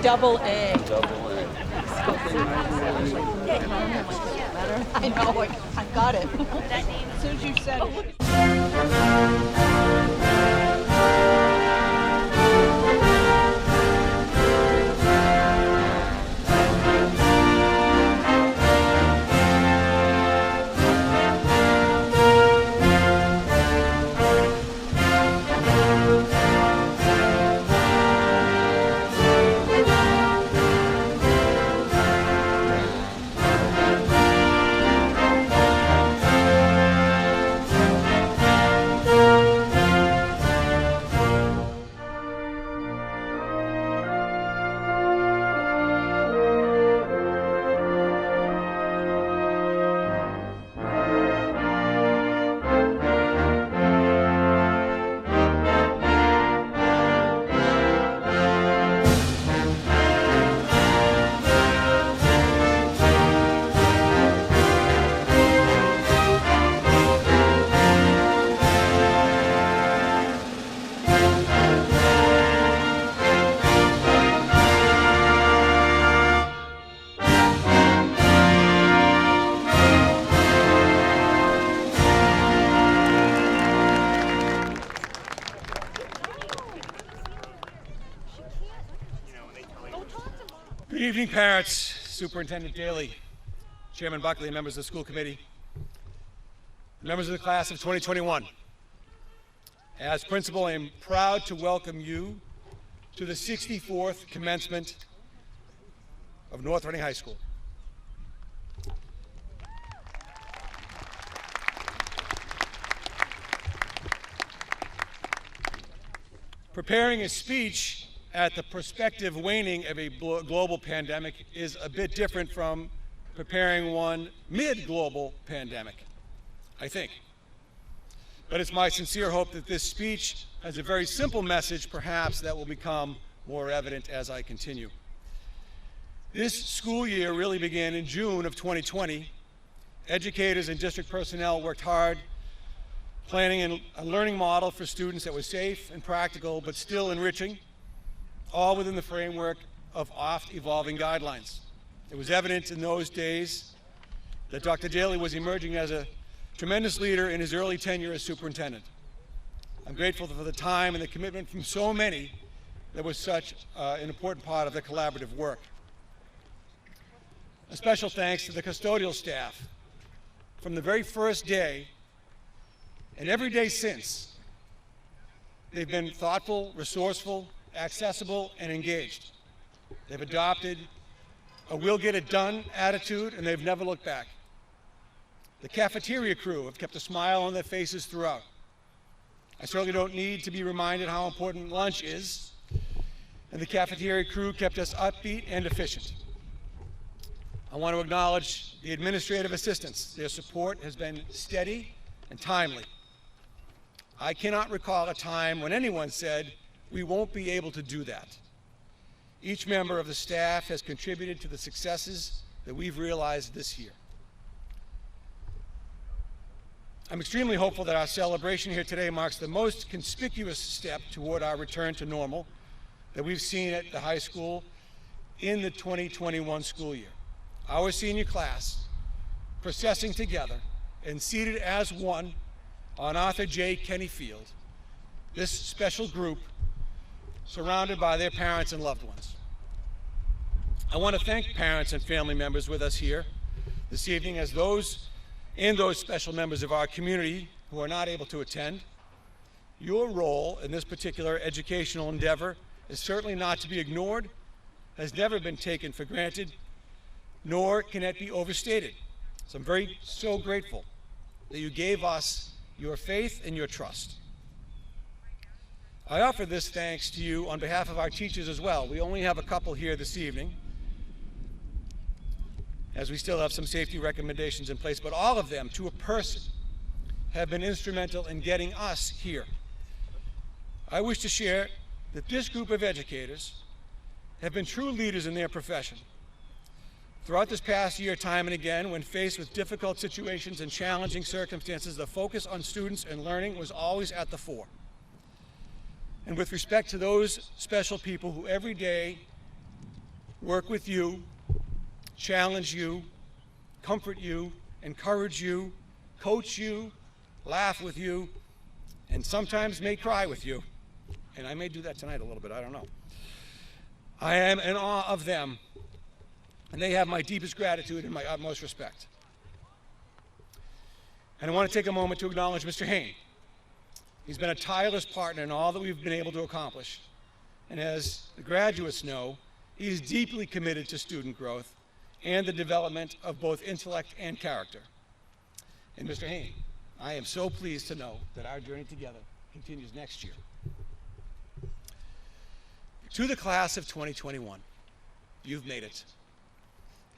Double A. Double A. I know, I got it. As soon as you said it. Good evening, parents, Superintendent Daly, Chairman Buckley, and members of the school committee, members of the class of 2021. As principal, I am proud to welcome you to the 64th commencement of North Reading High School. Preparing a speech at the prospective waning of a global pandemic is a bit different from preparing one mid-global pandemic, I think. But it's my sincere hope that this speech has a very simple message, perhaps, that will become more evident as I continue. This school year really began in June of 2020. Educators and district personnel worked hard planning a learning model for students that was safe and practical, but still enriching, all within the framework of oft-evolving guidelines. It was evident in those days that Dr. Daly was emerging as a tremendous leader in his early tenure as superintendent. I'm grateful for the time and the commitment from so many that was such an important part of the collaborative work. A special thanks to the custodial staff. From the very first day and every day since, they've been thoughtful, resourceful, accessible, and engaged. They've adopted a we'll get it done attitude, and they've never looked back. The cafeteria crew have kept a smile on their faces throughout. I certainly don't need to be reminded how important lunch is, and the cafeteria crew kept us upbeat and efficient. I want to acknowledge the administrative assistants. Their support has been steady and timely. I cannot recall a time when anyone said, "We won't be able to do that." Each member of the staff has contributed to the successes that we've realized this year. I'm extremely hopeful that our celebration here today marks the most conspicuous step toward our return to normal that we've seen at the high school in the 2021 school year. Our senior class, processing together and seated as one on Arthur J. Kenney Field, this special group surrounded by their parents and loved ones. I want to thank parents and family members with us here this evening, as those special members of our community who are not able to attend. Your role in this particular educational endeavor is certainly not to be ignored, has never been taken for granted, nor can it be overstated. So I'm so grateful that you gave us your faith and your trust. I offer this thanks to you on behalf of our teachers as well. We only have a couple here this evening, as we still have some safety recommendations in place, but all of them, to a person, have been instrumental in getting us here. I wish to share that this group of educators have been true leaders in their profession. Throughout this past year, time and again, when faced with difficult situations and challenging circumstances, the focus on students and learning was always at the fore. And with respect to those special people who every day work with you, challenge you, comfort you, encourage you, coach you, laugh with you, and sometimes may cry with you. And I may do that tonight a little bit, I don't know. I am in awe of them, and they have my deepest gratitude and my utmost respect. And I want to take a moment to acknowledge Mr. Hain. He's been a tireless partner in all that we've been able to accomplish. And as the graduates know, he is deeply committed to student growth and the development of both intellect and character. And Mr. Hain, I am so pleased to know that our journey together continues next year. To the class of 2021, you've made it.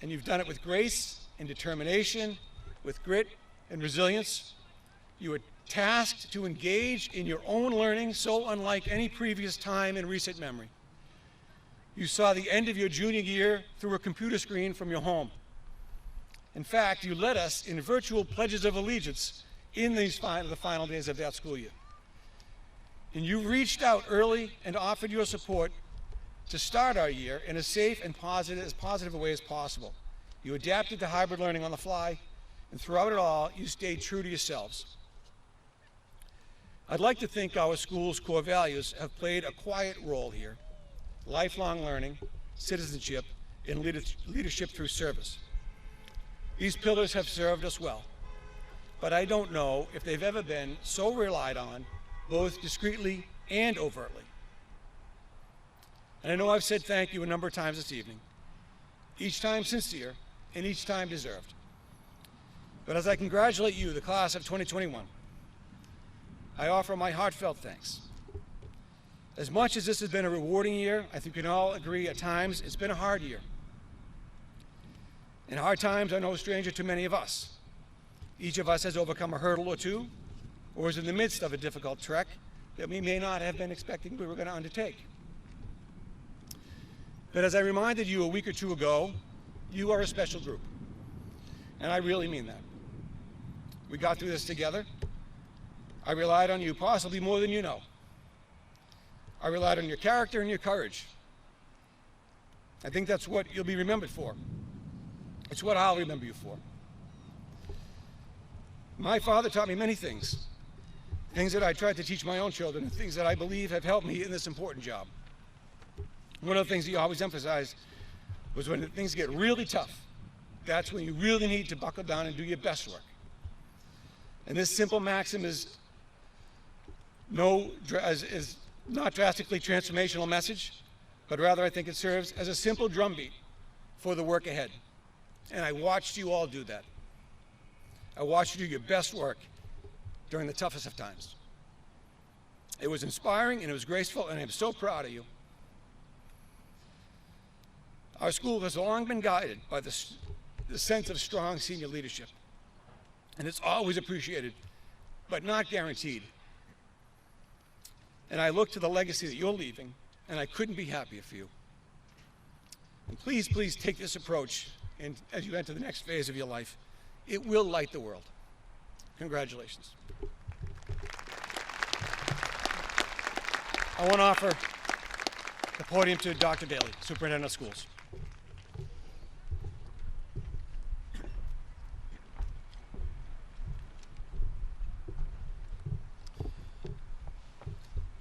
And you've done it with grace and determination, with grit and resilience. You were tasked to engage in your own learning so unlike any previous time in recent memory. You saw the end of your junior year through a computer screen from your home. In fact, you led us in virtual pledges of allegiance in the final days of that school year. And you reached out early and offered your support to start our year in a safe and positive a way as possible. You adapted to hybrid learning on the fly, and throughout it all, you stayed true to yourselves. I'd like to think our school's core values have played a quiet role here: lifelong learning, citizenship, and leadership through service. These pillars have served us well, but I don't know if they've ever been so relied on, both discreetly and overtly. And I know I've said thank you a number of times this evening, each time sincere and each time deserved. But as I congratulate you, the class of 2021, I offer my heartfelt thanks. As much as this has been a rewarding year, I think we can all agree at times it's been a hard year. And hard times are no stranger to many of us. Each of us has overcome a hurdle or two, or is in the midst of a difficult trek that we may not have been expecting we were going to undertake. But as I reminded you a week or two ago, you are a special group. And I really mean that. We got through this together. I relied on you possibly more than you know. I relied on your character and your courage. I think that's what you'll be remembered for. It's what I'll remember you for. My father taught me many things, things that I tried to teach my own children, and things that I believe have helped me in this important job. One of the things he always emphasized was when things get really tough, that's when you really need to buckle down and do your best work. And this simple maxim is not drastically transformational message, but rather I think it serves as a simple drumbeat for the work ahead. And I watched you all do that. I watched you do your best work during the toughest of times. It was inspiring and it was graceful, and I'm so proud of you. Our school has long been guided by the sense of strong senior leadership. And it's always appreciated, but not guaranteed. And I look to the legacy that you're leaving, and I couldn't be happier for you. And please, please take this approach as you enter the next phase of your life. It will light the world. Congratulations. I want to offer the podium to Dr. Daly, Superintendent of Schools.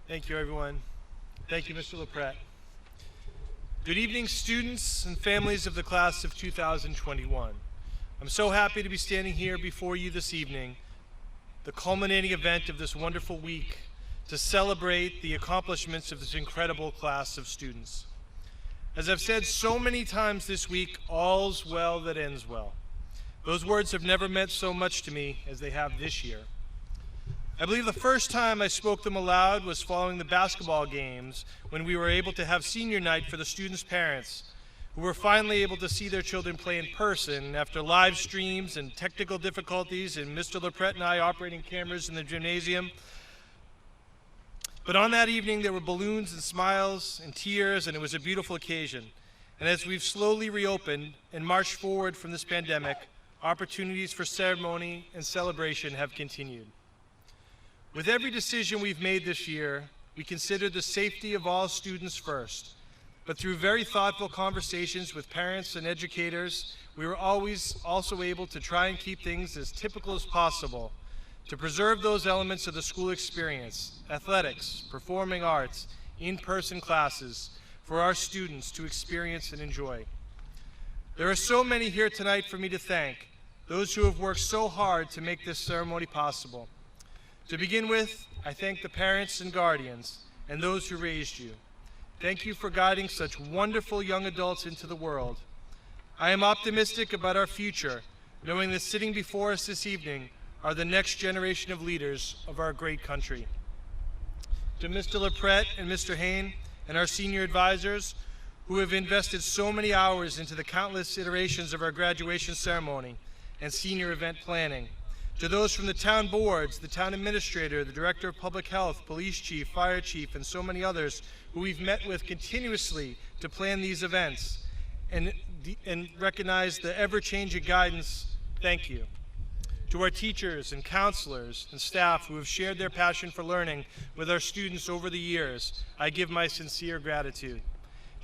Thank you, everyone. Thank you, Mr. LaPrette. Good evening, students and families of the class of 2021. I'm so happy to be standing here before you this evening, the culminating event of this wonderful week, to celebrate the accomplishments of this incredible class of students. As I've said so many times this week, all's well that ends well. Those words have never meant so much to me as they have this year. I believe the first time I spoke them aloud was following the basketball games, when we were able to have senior night for the students' parents, who were finally able to see their children play in person after live streams and technical difficulties and Mr. LaPrette and I operating cameras in the gymnasium. But on that evening, there were balloons and smiles and tears, and it was a beautiful occasion. And as we've slowly reopened and marched forward from this pandemic, opportunities for ceremony and celebration have continued. With every decision we've made this year, we consider the safety of all students first, but through very thoughtful conversations with parents and educators, we were always also able to try and keep things as typical as possible, to preserve those elements of the school experience, athletics, performing arts, in-person classes, for our students to experience and enjoy. There are so many here tonight for me to thank, those who have worked so hard to make this ceremony possible. To begin with, I thank the parents and guardians and those who raised you. Thank you for guiding such wonderful young adults into the world. I am optimistic about our future, knowing that sitting before us this evening are the next generation of leaders of our great country. To Mr. LaPrette and Mr. Hain and our senior advisors, who have invested so many hours into the countless iterations of our graduation ceremony and senior event planning. To those from the town boards, the town administrator, the director of public health, police chief, fire chief, and so many others who we've met with continuously to plan these events and recognize the ever-changing guidance, thank you. To our teachers and counselors and staff who have shared their passion for learning with our students over the years, I give my sincere gratitude.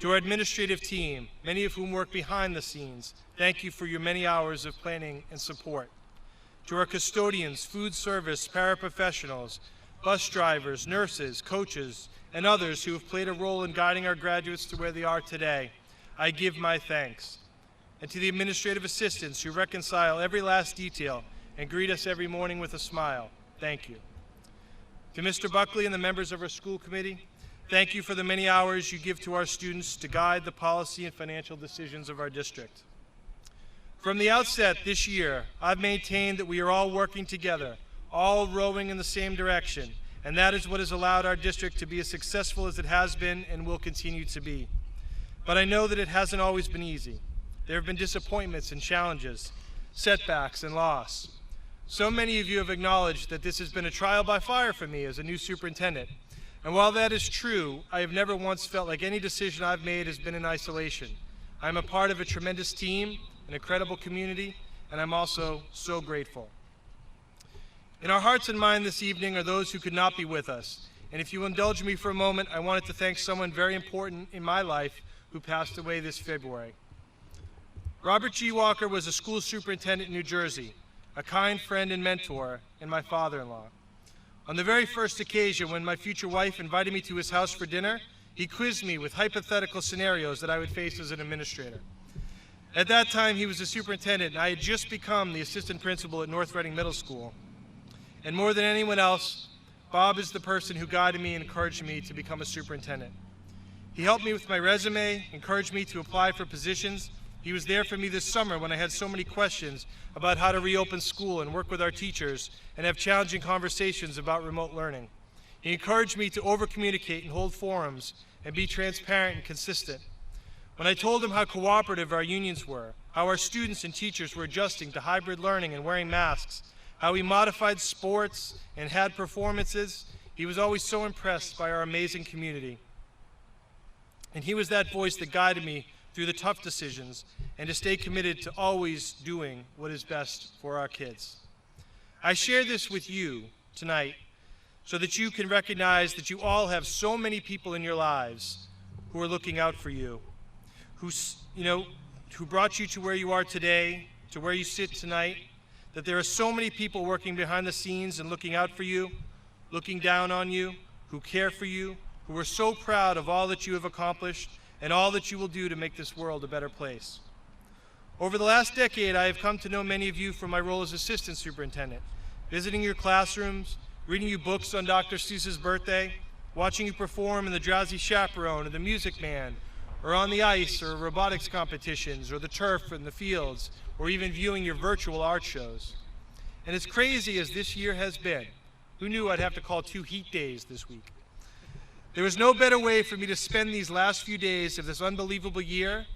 To our administrative team, many of whom work behind the scenes, thank you for your many hours of planning and support. To our custodians, food service, paraprofessionals, bus drivers, nurses, coaches, and others who have played a role in guiding our graduates to where they are today, I give my thanks. And to the administrative assistants who reconcile every last detail and greet us every morning with a smile, thank you. To Mr. Buckley and the members of our school committee, thank you for the many hours you give to our students to guide the policy and financial decisions of our district. From the outset this year, I've maintained that we are all working together, all rowing in the same direction, and that is what has allowed our district to be as successful as it has been and will continue to be. But I know that it hasn't always been easy. There have been disappointments and challenges, setbacks and loss. So many of you have acknowledged that this has been a trial by fire for me as a new superintendent. And while that is true, I have never once felt like any decision I've made has been in isolation. I'm a part of a tremendous team, an incredible community, and I'm also so grateful. In our hearts and mind this evening are those who could not be with us. And if you indulge me for a moment, I wanted to thank someone very important in my life who passed away this February. Robert G. Walker was a school superintendent in New Jersey, a kind friend and mentor, and my father-in-law. On the very first occasion when my future wife invited me to his house for dinner, he quizzed me with hypothetical scenarios that I would face as an administrator. At that time, he was a superintendent, and I had just become the assistant principal at North Reading Middle School. And more than anyone else, Bob is the person who guided me and encouraged me to become a superintendent. He helped me with my resume, encouraged me to apply for positions. He was there for me this summer when I had so many questions about how to reopen school and work with our teachers and have challenging conversations about remote learning. He encouraged me to over-communicate and hold forums and be transparent and consistent. When I told him how cooperative our unions were, how our students and teachers were adjusting to hybrid learning and wearing masks, how we modified sports and had performances, he was always so impressed by our amazing community. And he was that voice that guided me through the tough decisions and to stay committed to always doing what is best for our kids. I share this with you tonight so that you can recognize that you all have so many people in your lives who are looking out for you, who brought you to where you are today, to where you sit tonight, that there are so many people working behind the scenes and looking out for you, looking down on you, who care for you, who are so proud of all that you have accomplished and all that you will do to make this world a better place. Over the last decade, I have come to know many of you from my role as assistant superintendent, visiting your classrooms, reading you books on Dr. Seuss's birthday, watching you perform in the Drowsy Chaperone or the Music Man, or on the ice or robotics competitions or the turf in the fields, or even viewing your virtual art shows. And as crazy as this year has been, who knew I'd have to call 2 heat days this week? There was no better way for me to spend these last few days of this unbelievable year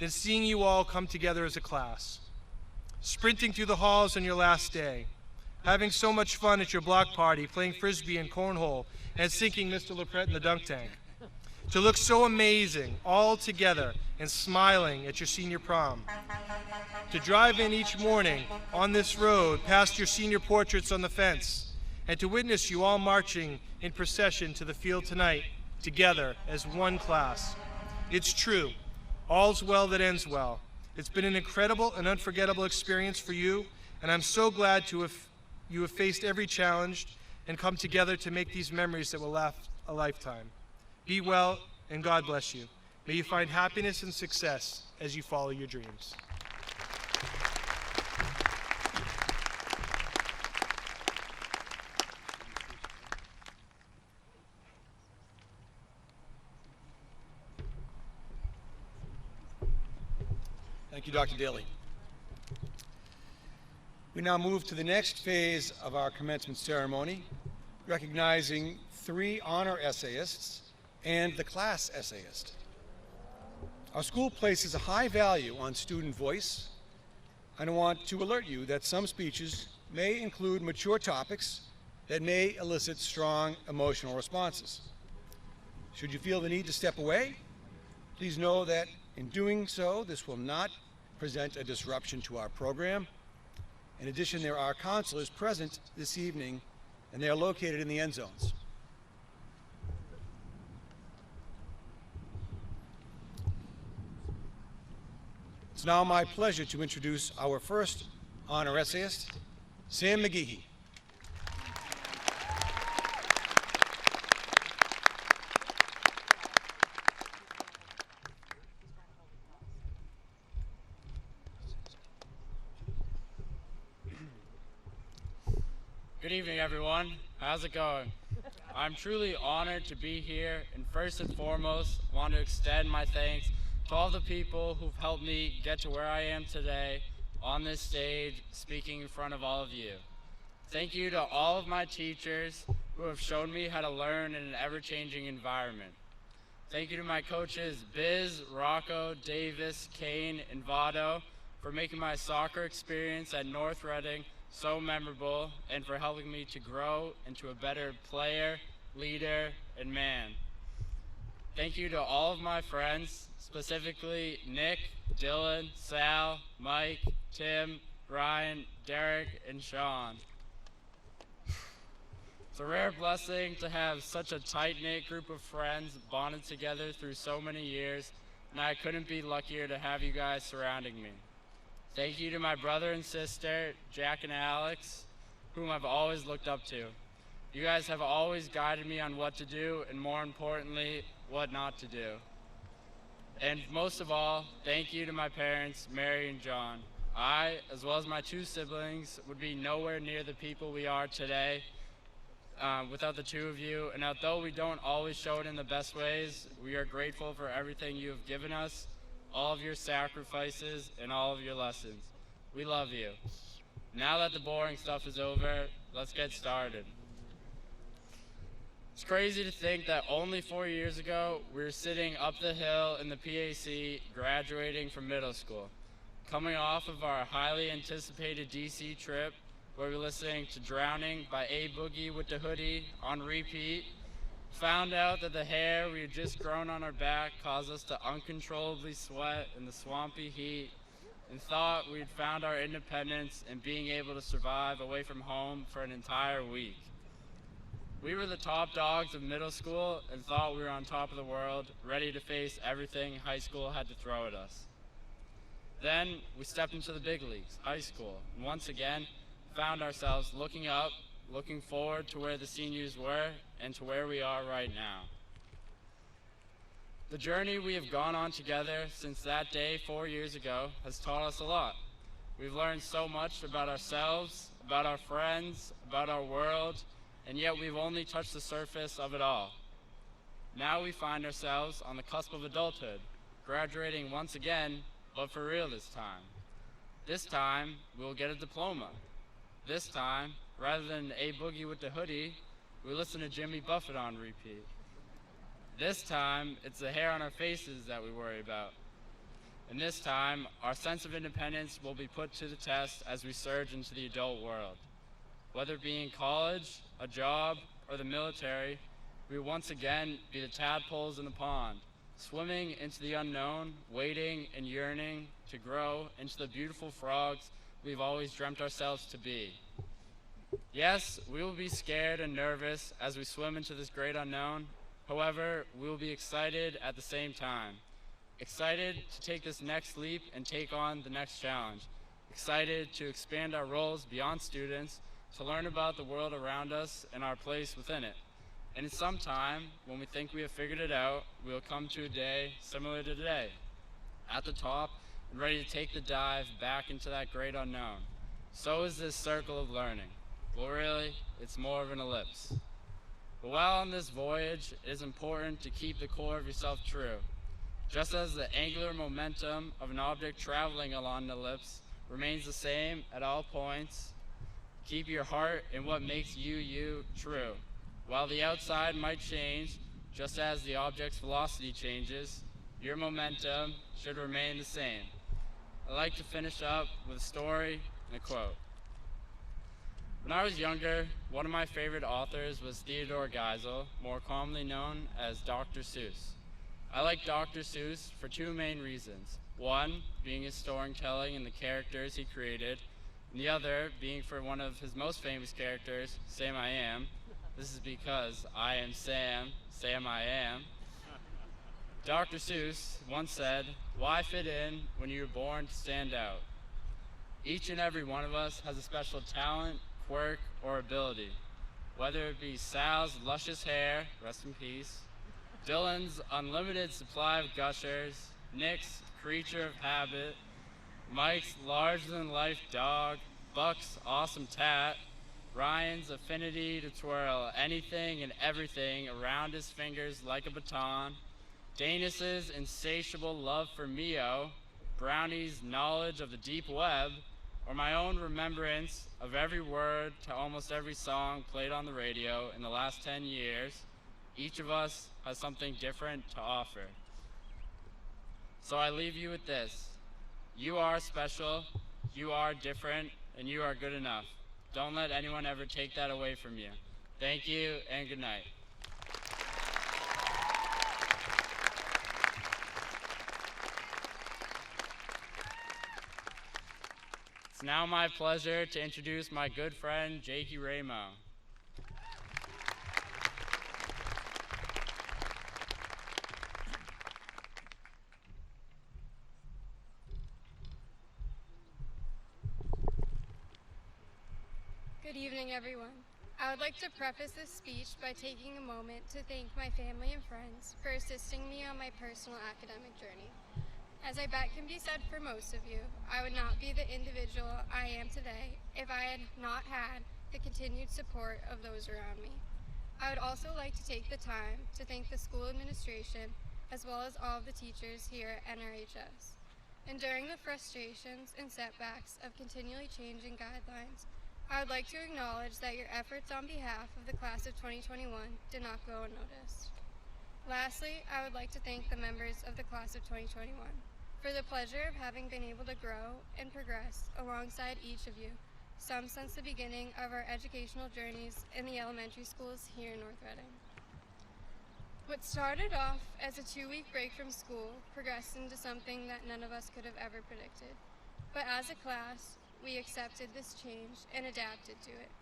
than seeing you all come together as a class, sprinting through the halls on your last day, having so much fun at your block party, playing frisbee and cornhole, and sinking Mr. LaPrette in the dunk tank, to look so amazing all together and smiling at your senior prom, to drive in each morning on this road past your senior portraits on the fence, and to witness you all marching in procession to the field tonight together as one class. It's true. All's well that ends well. It's been an incredible and unforgettable experience for you, and I'm so glad you have faced every challenge and come together to make these memories that will last a lifetime. Be well, and God bless you. May you find happiness and success as you follow your dreams. Thank you, Dr. Daly. We now move to the next phase of our commencement ceremony, recognizing 3 honor essayists and the class essayist. Our school places a high value on student voice, and I want to alert you that some speeches may include mature topics that may elicit strong emotional responses. Should you feel the need to step away, please know that in doing so, this will not present a disruption to our program. In addition, there are counselors present this evening, and they are located in the end zones. It's now my pleasure to introduce our first honor essayist, Sam McGeehee. Good evening, everyone. How's it going? I'm truly honored to be here, and first and foremost, want to extend my thanks to all the people who've helped me get to where I am today on this stage, speaking in front of all of you. Thank you to all of my teachers who have shown me how to learn in an ever-changing environment. Thank you to my coaches, Biz, Rocco, Davis, Kane, and Vado, for making my soccer experience at North Reading so memorable and for helping me to grow into a better player, leader, and man. Thank you to all of my friends, specifically Nick, Dylan, Sal, Mike, Tim, Ryan, Derek, and Sean. It's a rare blessing to have such a tight-knit group of friends bonded together through so many years, and I couldn't be luckier to have you guys surrounding me. Thank you to my brother and sister, Jack and Alex, whom I've always looked up to. You guys have always guided me on what to do, and more importantly, what not to do. And most of all, thank you to my parents, Mary and John. I, as well as my 2 siblings, would be nowhere near the people we are today without the 2 of you. And although we don't always show it in the best ways, we are grateful for everything you have given us, all of your sacrifices, and all of your lessons. We love you. Now that the boring stuff is over, let's get started. It's crazy to think that only 4 years ago, we were sitting up the hill in the PAC graduating from middle school, coming off of our highly anticipated DC trip where we were listening to Drowning by A Boogie with the Hoodie on repeat, found out that the hair we had just grown on our back caused us to uncontrollably sweat in the swampy heat, and thought we'd found our independence and being able to survive away from home for an entire week. We were the top dogs of middle school and thought we were on top of the world, ready to face everything high school had to throw at us. Then we stepped into the big leagues, high school, and once again found ourselves looking up, looking forward to where the seniors were and to where we are right now. The journey we have gone on together since that day 4 years ago has taught us a lot. We've learned so much about ourselves, about our friends, about our world, and yet we've only touched the surface of it all. Now we find ourselves on the cusp of adulthood, graduating once again, but for real this time. This time, we'll get a diploma. This time, rather than A Boogie with the Hoodie, we listen to Jimmy Buffett on repeat. This time, it's the hair on our faces that we worry about. And this time, our sense of independence will be put to the test as we surge into the adult world. Whether it be in college, a job, or the military, we will once again be the tadpoles in the pond, swimming into the unknown, waiting and yearning to grow into the beautiful frogs we've always dreamt ourselves to be. Yes, we will be scared and nervous as we swim into this great unknown. However, we will be excited at the same time. Excited to take this next leap and take on the next challenge. Excited to expand our roles beyond students, to learn about the world around us and our place within it. And in some time, when we think we have figured it out, we'll come to a day similar to today, at the top and ready to take the dive back into that great unknown. So is this circle of learning. Well, really, it's more of an ellipse. But while on this voyage, it is important to keep the core of yourself true. Just as the angular momentum of an object traveling along an ellipse remains the same at all points, keep your heart in what makes you true. While the outside might change, just as the object's velocity changes, your momentum should remain the same. I'd like to finish up with a story and a quote. When I was younger, one of my favorite authors was Theodore Geisel, more commonly known as Dr. Seuss. I like Dr. Seuss for two main reasons. One, being his storytelling and the characters he created, and the other being for one of his most famous characters, Sam I Am. This is because I am Sam, Sam I am. Dr. Seuss once said, "Why fit in when you were born to stand out?" Each and every one of us has a special talent, quirk, or ability. Whether it be Sal's luscious hair, rest in peace, Dylan's unlimited supply of gushers, Nick's creature of habit, Mike's larger-than-life dog, Buck's awesome tat, Ryan's affinity to twirl anything and everything around his fingers like a baton, Danis's insatiable love for Mio, Brownie's knowledge of the deep web, or my own remembrance of every word to almost every song played on the radio in the last 10 years, each of us has something different to offer. So I leave you with this. You are special, you are different, and you are good enough. Don't let anyone ever take that away from you. Thank you, and good night. It's now my pleasure to introduce my good friend, Jakey Ramo. Good evening, everyone. I would like to preface this speech by taking a moment to thank my family and friends for assisting me on my personal academic journey. As I bet can be said for most of you, I would not be the individual I am today if I had not had the continued support of those around me. I would also like to take the time to thank the school administration as well as all of the teachers here at NRHS. Enduring the frustrations and setbacks of continually changing guidelines, I would like to acknowledge that your efforts on behalf of the class of 2021 did not go unnoticed. Lastly, I would like to thank the members of the class of 2021 for the pleasure of having been able to grow and progress alongside each of you, some since the beginning of our educational journeys in the elementary schools here in North Reading. What started off as a 2-week break from school progressed into something that none of us could have ever predicted. But as a class, we accepted this change and adapted to it.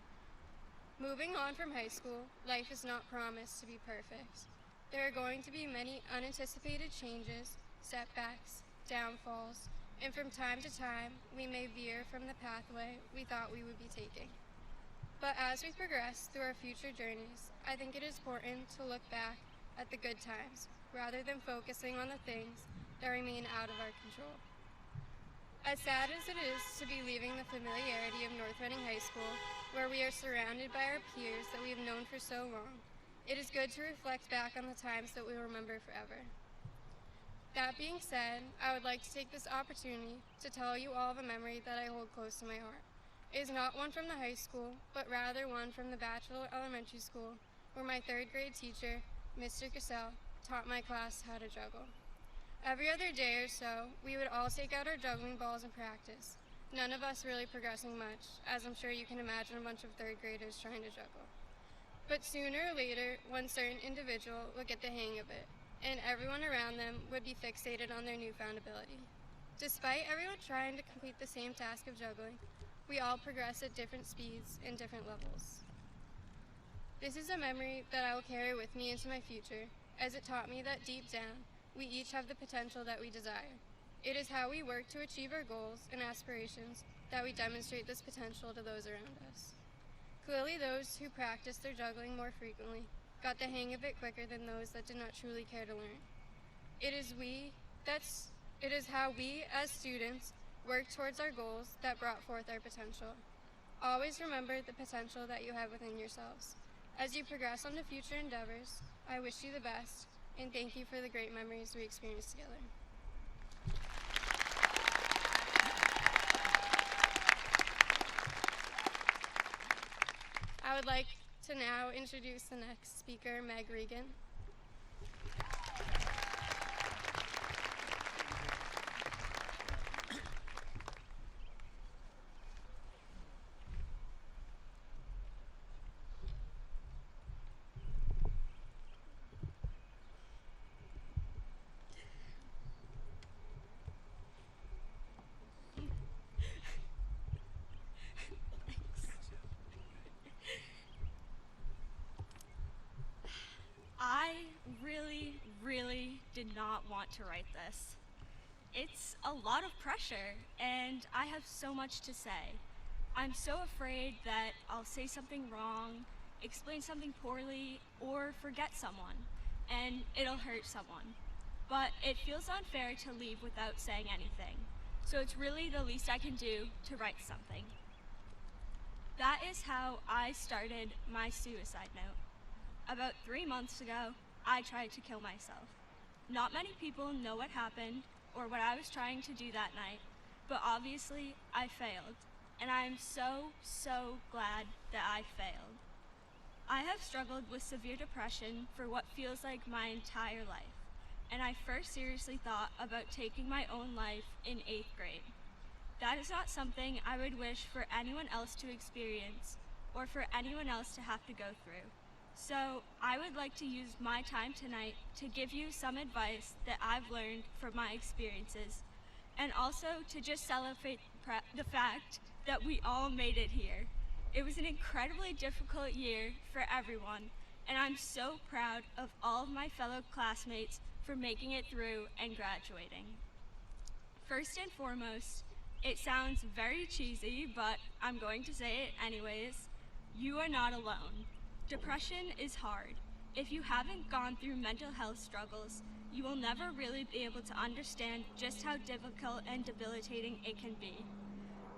Moving on from high school, life is not promised to be perfect. There are going to be many unanticipated changes, setbacks, downfalls, and from time to time, we may veer from the pathway we thought we would be taking. But as we progress through our future journeys, I think it is important to look back at the good times, rather than focusing on the things that remain out of our control. As sad as it is to be leaving the familiarity of North Reading High School, where we are surrounded by our peers that we have known for so long, it is good to reflect back on the times that we will remember forever. That being said, I would like to take this opportunity to tell you all of a memory that I hold close to my heart. It is not one from the high school, but rather one from the Bachelor Elementary School, where my 3rd grade teacher, Mr. Cassell, taught my class how to juggle. Every other day or so, we would all take out our juggling balls and practice. None of us really progressing much, as I'm sure you can imagine a bunch of 3rd graders trying to juggle. But sooner or later, one certain individual would get the hang of it, and everyone around them would be fixated on their newfound ability. Despite everyone trying to complete the same task of juggling, we all progress at different speeds and different levels. This is a memory that I will carry with me into my future, as it taught me that deep down, we each have the potential that we desire. It is how we work to achieve our goals and aspirations that we demonstrate this potential to those around us. Clearly, those who practice their juggling more frequently got the hang of it quicker than those that did not truly care to learn. It is how we, as students, work towards our goals that brought forth our potential. Always remember the potential that you have within yourselves. As you progress on to future endeavors, I wish you the best, and thank you for the great memories we experienced together. I would like to now introduce the next speaker, Meg Regan. I really did not want to write this. It's a lot of pressure, and I have so much to say. I'm so afraid that I'll say something wrong, explain something poorly, or forget someone, and it'll hurt someone. But it feels unfair to leave without saying anything, so it's really the least I can do to write something. That is how I started my suicide note. About 3 months ago, I tried to kill myself. Not many people know what happened or what I was trying to do that night, but obviously I failed, and I am so glad that I failed. I have struggled with severe depression for what feels like my entire life, and I first seriously thought about taking my own life in 8th grade. That is not something I would wish for anyone else to experience or for anyone else to have to go through. So I would like to use my time tonight to give you some advice that I've learned from my experiences, and also to just celebrate the fact that we all made it here. It was an incredibly difficult year for everyone, and I'm so proud of all of my fellow classmates for making it through and graduating. First and foremost, it sounds very cheesy, but I'm going to say it anyways. You are not alone. Depression is hard. If you haven't gone through mental health struggles, you will never really be able to understand just how difficult and debilitating it can be.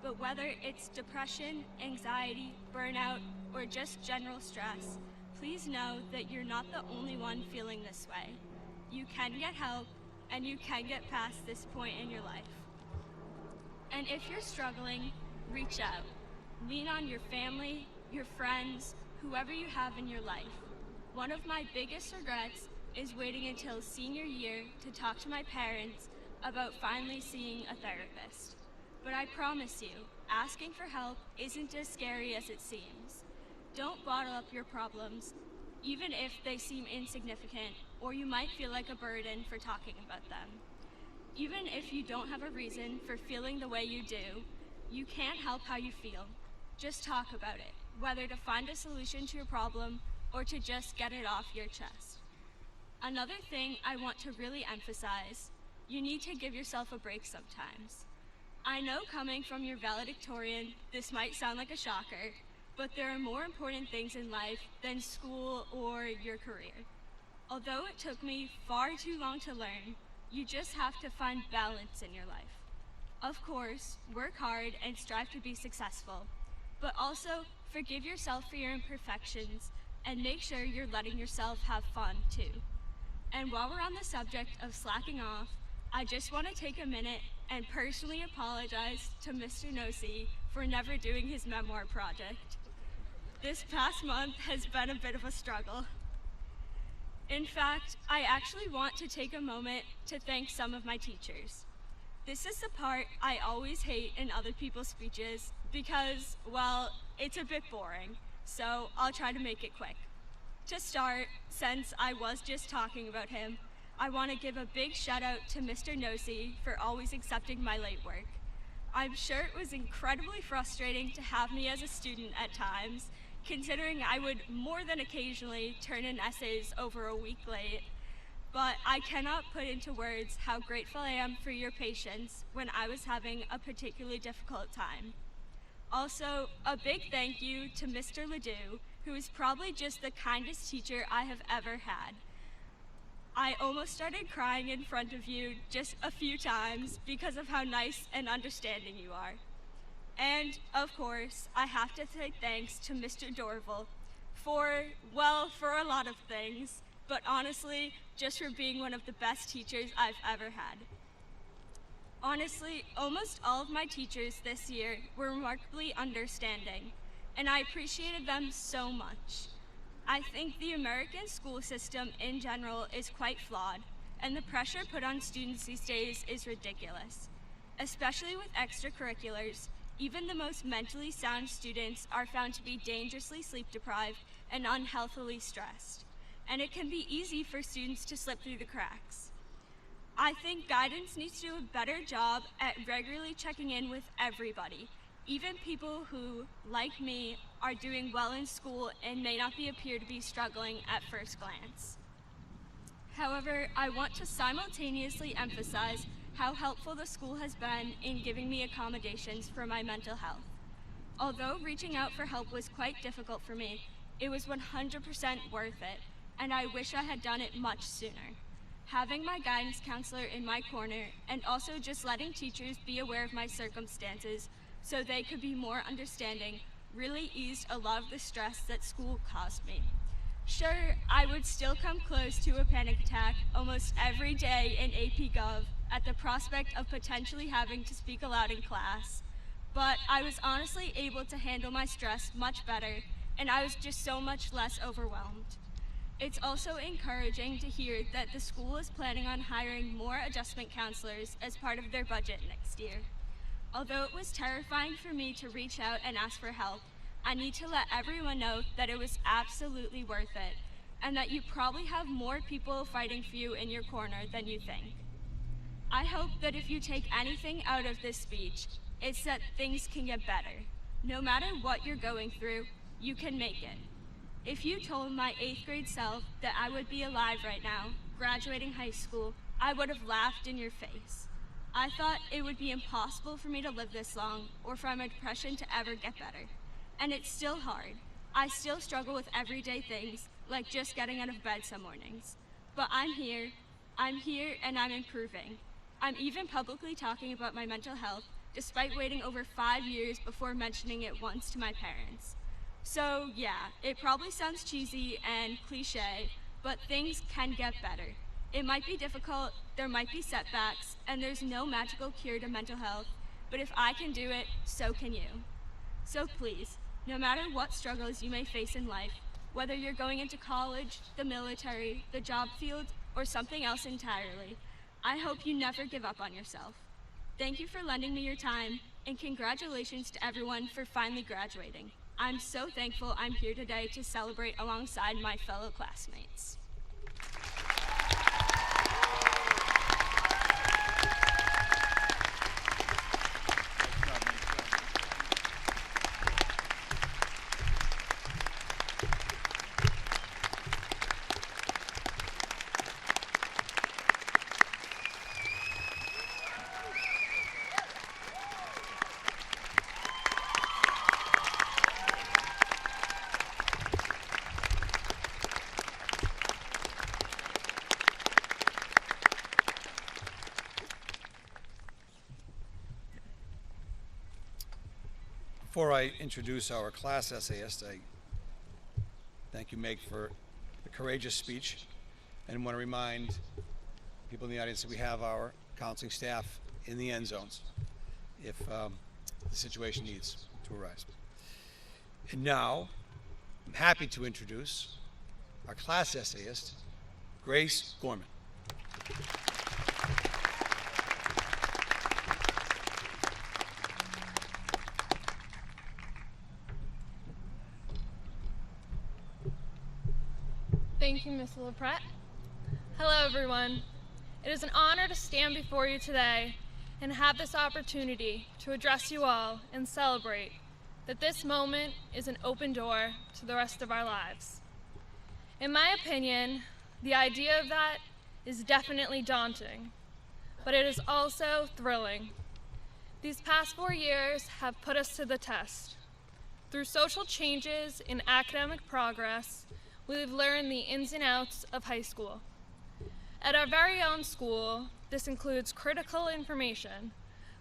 But whether it's depression, anxiety, burnout, or just general stress, please know that you're not the only one feeling this way. You can get help, and you can get past this point in your life. And if you're struggling, reach out. Lean on your family, your friends, whoever you have in your life. One of my biggest regrets is waiting until senior year to talk to my parents about finally seeing a therapist. But I promise you, asking for help isn't as scary as it seems. Don't bottle up your problems, even if they seem insignificant or you might feel like a burden for talking about them. Even if you don't have a reason for feeling the way you do, you can't help how you feel. Just talk about it, whether to find a solution to your problem or to just get it off your chest. Another thing I want to really emphasize, you need to give yourself a break sometimes. I know coming from your valedictorian, this might sound like a shocker, but there are more important things in life than school or your career. Although it took me far too long to learn, you just have to find balance in your life. Of course, work hard and strive to be successful, but also forgive yourself for your imperfections and make sure you're letting yourself have fun too. And while we're on the subject of slacking off, I just want to take a minute and personally apologize to Mr. Nosey for never doing his memoir project. This past month has been a bit of a struggle. In fact, I actually want to take a moment to thank some of my teachers. This is the part I always hate in other people's speeches because, well, it's a bit boring, so I'll try to make it quick. To start, since I was just talking about him, I want to give a big shout out to Mr. Nosey for always accepting my late work. I'm sure it was incredibly frustrating to have me as a student at times, considering I would more than occasionally turn in essays over a week late. but I cannot put into words how grateful I am for your patience when I was having a particularly difficult time. Also, a big thank you to Mr. Ledoux, who is probably just the kindest teacher I have ever had. I almost started crying in front of you just a few times because of how nice and understanding you are. And, of course, I have to say thanks to Mr. Dorval for a lot of things, but honestly, just for being one of the best teachers I've ever had. Honestly, almost all of my teachers this year were remarkably understanding, and I appreciated them so much. I think the American school system in general is quite flawed, and the pressure put on students these days is ridiculous. Especially with extracurriculars, even the most mentally sound students are found to be dangerously sleep-deprived and unhealthily stressed, and it can be easy for students to slip through the cracks. I think guidance needs to do a better job at regularly checking in with everybody, even people who, like me, are doing well in school and may not appear to be struggling at first glance. However, I want to simultaneously emphasize how helpful the school has been in giving me accommodations for my mental health. Although reaching out for help was quite difficult for me, it was 100% worth it, and I wish I had done it much sooner. Having my guidance counselor in my corner and also just letting teachers be aware of my circumstances so they could be more understanding really eased a lot of the stress that school caused me. Sure, I would still come close to a panic attack almost every day in AP Gov at the prospect of potentially having to speak aloud in class, but I was honestly able to handle my stress much better, and I was just so much less overwhelmed. It's also encouraging to hear that the school is planning on hiring more adjustment counselors as part of their budget next year. Although it was terrifying for me to reach out and ask for help, I need to let everyone know that it was absolutely worth it, and that you probably have more people fighting for you in your corner than you think. I hope that if you take anything out of this speech, it's that things can get better. No matter what you're going through, you can make it. If you told my 8th grade self that I would be alive right now, graduating high school, I would have laughed in your face. I thought it would be impossible for me to live this long or for my depression to ever get better. And it's still hard. I still struggle with everyday things, like just getting out of bed some mornings. But I'm here and I'm improving. I'm even publicly talking about my mental health, despite waiting over 5 years before mentioning it once to my parents. So yeah, it probably sounds cheesy and cliche, but things can get better. It might be difficult, there might be setbacks, and there's no magical cure to mental health, but if I can do it, so can you. So please, no matter what struggles you may face in life, whether you're going into college, the military, the job field, or something else entirely, I hope you never give up on yourself. Thank you for lending me your time, and congratulations to everyone for finally graduating. I'm so thankful I'm here today to celebrate alongside my fellow classmates. Before I introduce our class essayist, I thank you, Meg, for the courageous speech, and want to remind people in the audience that we have our counseling staff in the end zones if the situation needs to arise. And now, I'm happy to introduce our class essayist, Grace Gorman. Thank you, Ms. LaPrette. Hello, everyone. It is an honor to stand before you today and have this opportunity to address you all and celebrate that this moment is an open door to the rest of our lives. In my opinion, the idea of that is definitely daunting, but it is also thrilling. These past 4 years have put us to the test. Through social changes in academic progress, we've learned the ins and outs of high school. At our very own school, this includes critical information,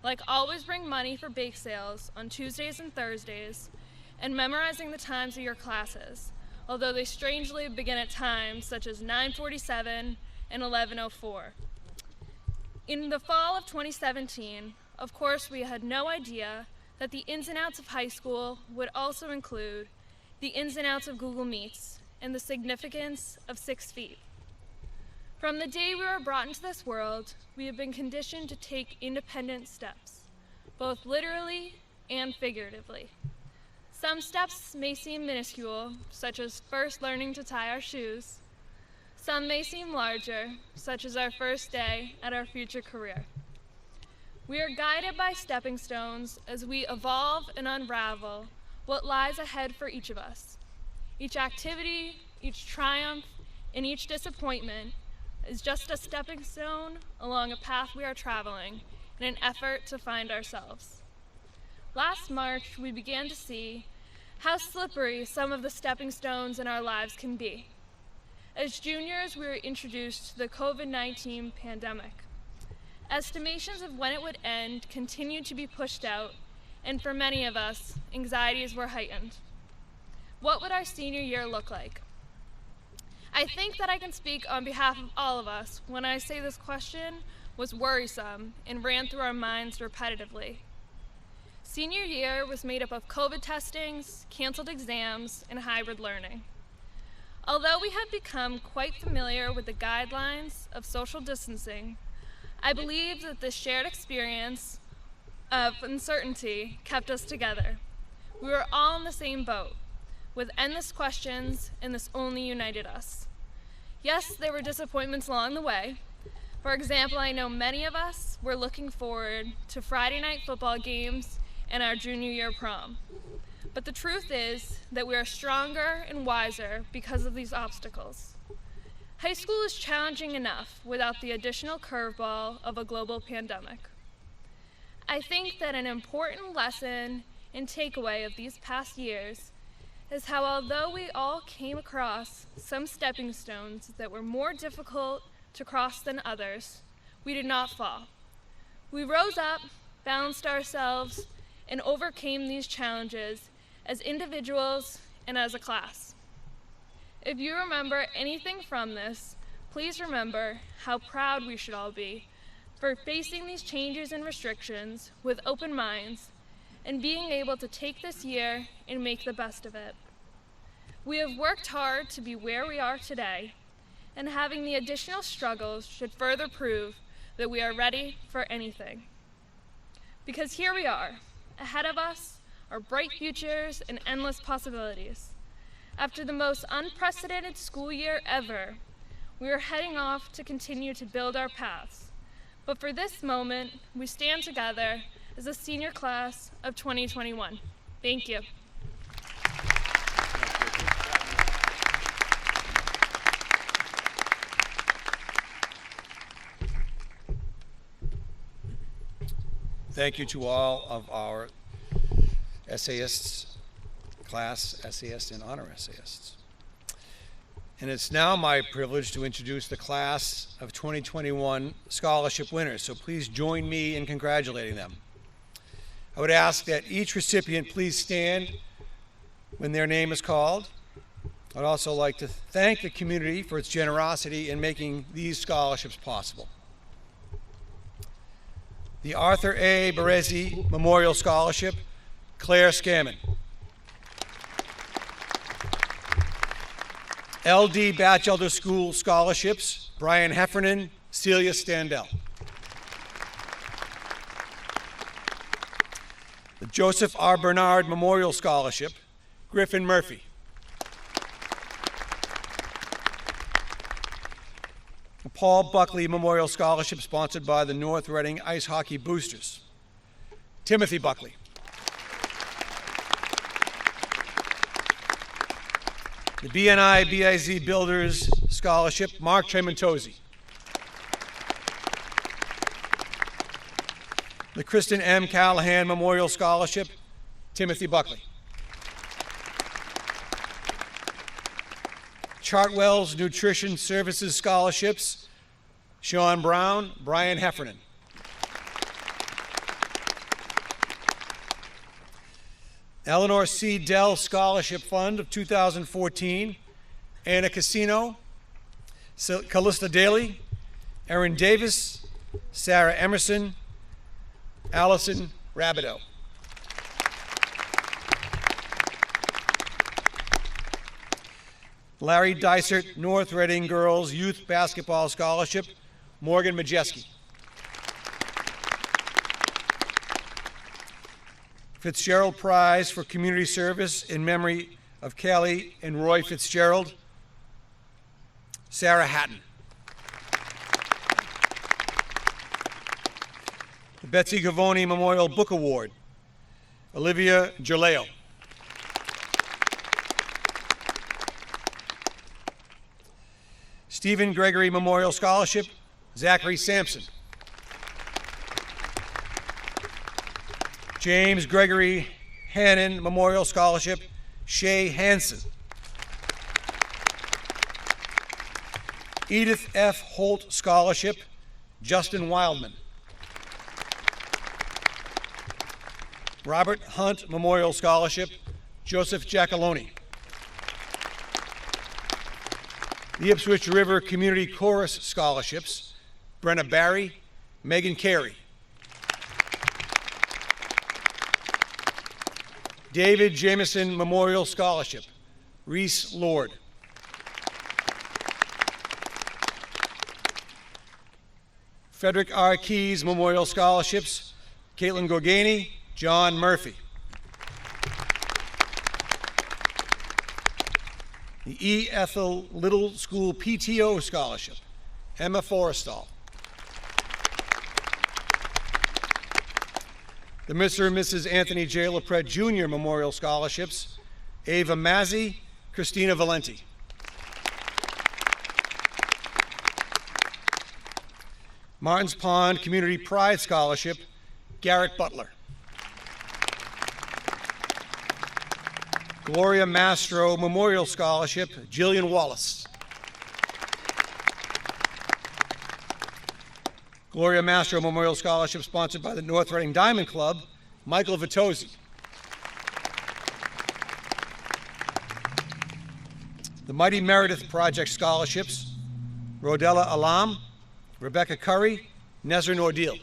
like always bring money for bake sales on Tuesdays and Thursdays, and memorizing the times of your classes, although they strangely begin at times such as 9:47 and 11:04. In the fall of 2017, of course, we had no idea that the ins and outs of high school would also include the ins and outs of Google Meets and the significance of 6 feet. From the day we were brought into this world, we have been conditioned to take independent steps, both literally and figuratively. Some steps may seem minuscule, such as first learning to tie our shoes. Some may seem larger, such as our first day at our future career. We are guided by stepping stones as we evolve and unravel what lies ahead for each of us. Each activity, each triumph, and each disappointment is just a stepping stone along a path we are traveling in an effort to find ourselves. Last March, we began to see how slippery some of the stepping stones in our lives can be. As juniors, we were introduced to the COVID-19 pandemic. Estimations of when it would end continued to be pushed out, and for many of us, anxieties were heightened. What would our senior year look like? I think that I can speak on behalf of all of us when I say this question was worrisome and ran through our minds repetitively. Senior year was made up of COVID testings, canceled exams, and hybrid learning. Although we have become quite familiar with the guidelines of social distancing, I believe that this shared experience of uncertainty kept us together. We were all in the same boat, with endless questions, and this only united us. Yes, there were disappointments along the way. For example, I know many of us were looking forward to Friday night football games and our junior year prom. But the truth is that we are stronger and wiser because of these obstacles. High school is challenging enough without the additional curveball of a global pandemic. I think that an important lesson and takeaway of these past years is how, although we all came across some stepping stones that were more difficult to cross than others, we did not fall. We rose up, balanced ourselves, and overcame these challenges as individuals and as a class. If you remember anything from this, please remember how proud we should all be for facing these changes and restrictions with open minds and being able to take this year and make the best of it. We have worked hard to be where we are today, and having the additional struggles should further prove that we are ready for anything. Because here we are, ahead of us are bright futures and endless possibilities. After the most unprecedented school year ever, we are heading off to continue to build our paths. But for this moment, we stand together as a senior class of 2021. Thank you. Thank you to all of our essayists, class essayists, and honor essayists. And it's now my privilege to introduce the class of 2021 scholarship winners, so please join me in congratulating them. I would ask that each recipient please stand when their name is called. I'd also like to thank the community for its generosity in making these scholarships possible. The Arthur A. Berezi Memorial Scholarship, Claire Scammon. L.D. Batchelder School Scholarships, Brian Heffernan, Celia Standell. The Joseph R. Bernard Memorial Scholarship, Griffin Murphy. The Paul Buckley Memorial Scholarship, sponsored by the North Reading Ice Hockey Boosters, Timothy Buckley. The BNI BIZ Builders Scholarship, Mark Tremontozzi. The Kristen M. Callahan Memorial Scholarship, Timothy Buckley. Chartwell's Nutrition Services Scholarships, Sean Brown, Brian Heffernan. Eleanor C. Dell Scholarship Fund of 2014, Anna Casino, Callista Daly, Erin Davis, Sarah Emerson, Allison Rabideau. Larry Dysert North Reading Girls Youth Basketball Scholarship, Morgan Majeski. Fitzgerald Prize for Community Service in memory of Kelly and Roy Fitzgerald, Sarah Hatton. The Betsy Gavoni Memorial Book Award, Olivia Gerleo. Stephen Gregory Memorial Scholarship, Zachary Sampson. James Gregory Hannon Memorial Scholarship, Shay Hansen. Edith F. Holt Scholarship, Justin Wildman. Robert Hunt Memorial Scholarship, Joseph Giacalone. The Ipswich River Community Chorus Scholarships, Brenna Barry, Megan Carey. David Jameson Memorial Scholarship, Reese Lord. Frederick R. Keyes Memorial Scholarships, Caitlin Gorgani, John Murphy. The E. Ethel Little School PTO Scholarship, Emma Forrestal. The Mr. and Mrs. Anthony J. LaPrette Jr. Memorial Scholarships, Ava Mazzi, Christina Valenti. Martins Pond Community Pride Scholarship, Garrett Butler. Gloria Mastro Memorial Scholarship, Jillian Wallace. Gloria Mastro Memorial Scholarship sponsored by the North Reading Diamond Club, Michael Vitozzi. The Mighty Meredith Project Scholarships, Rodella Alam, Rebecca Curry, Nezrin Ordeal.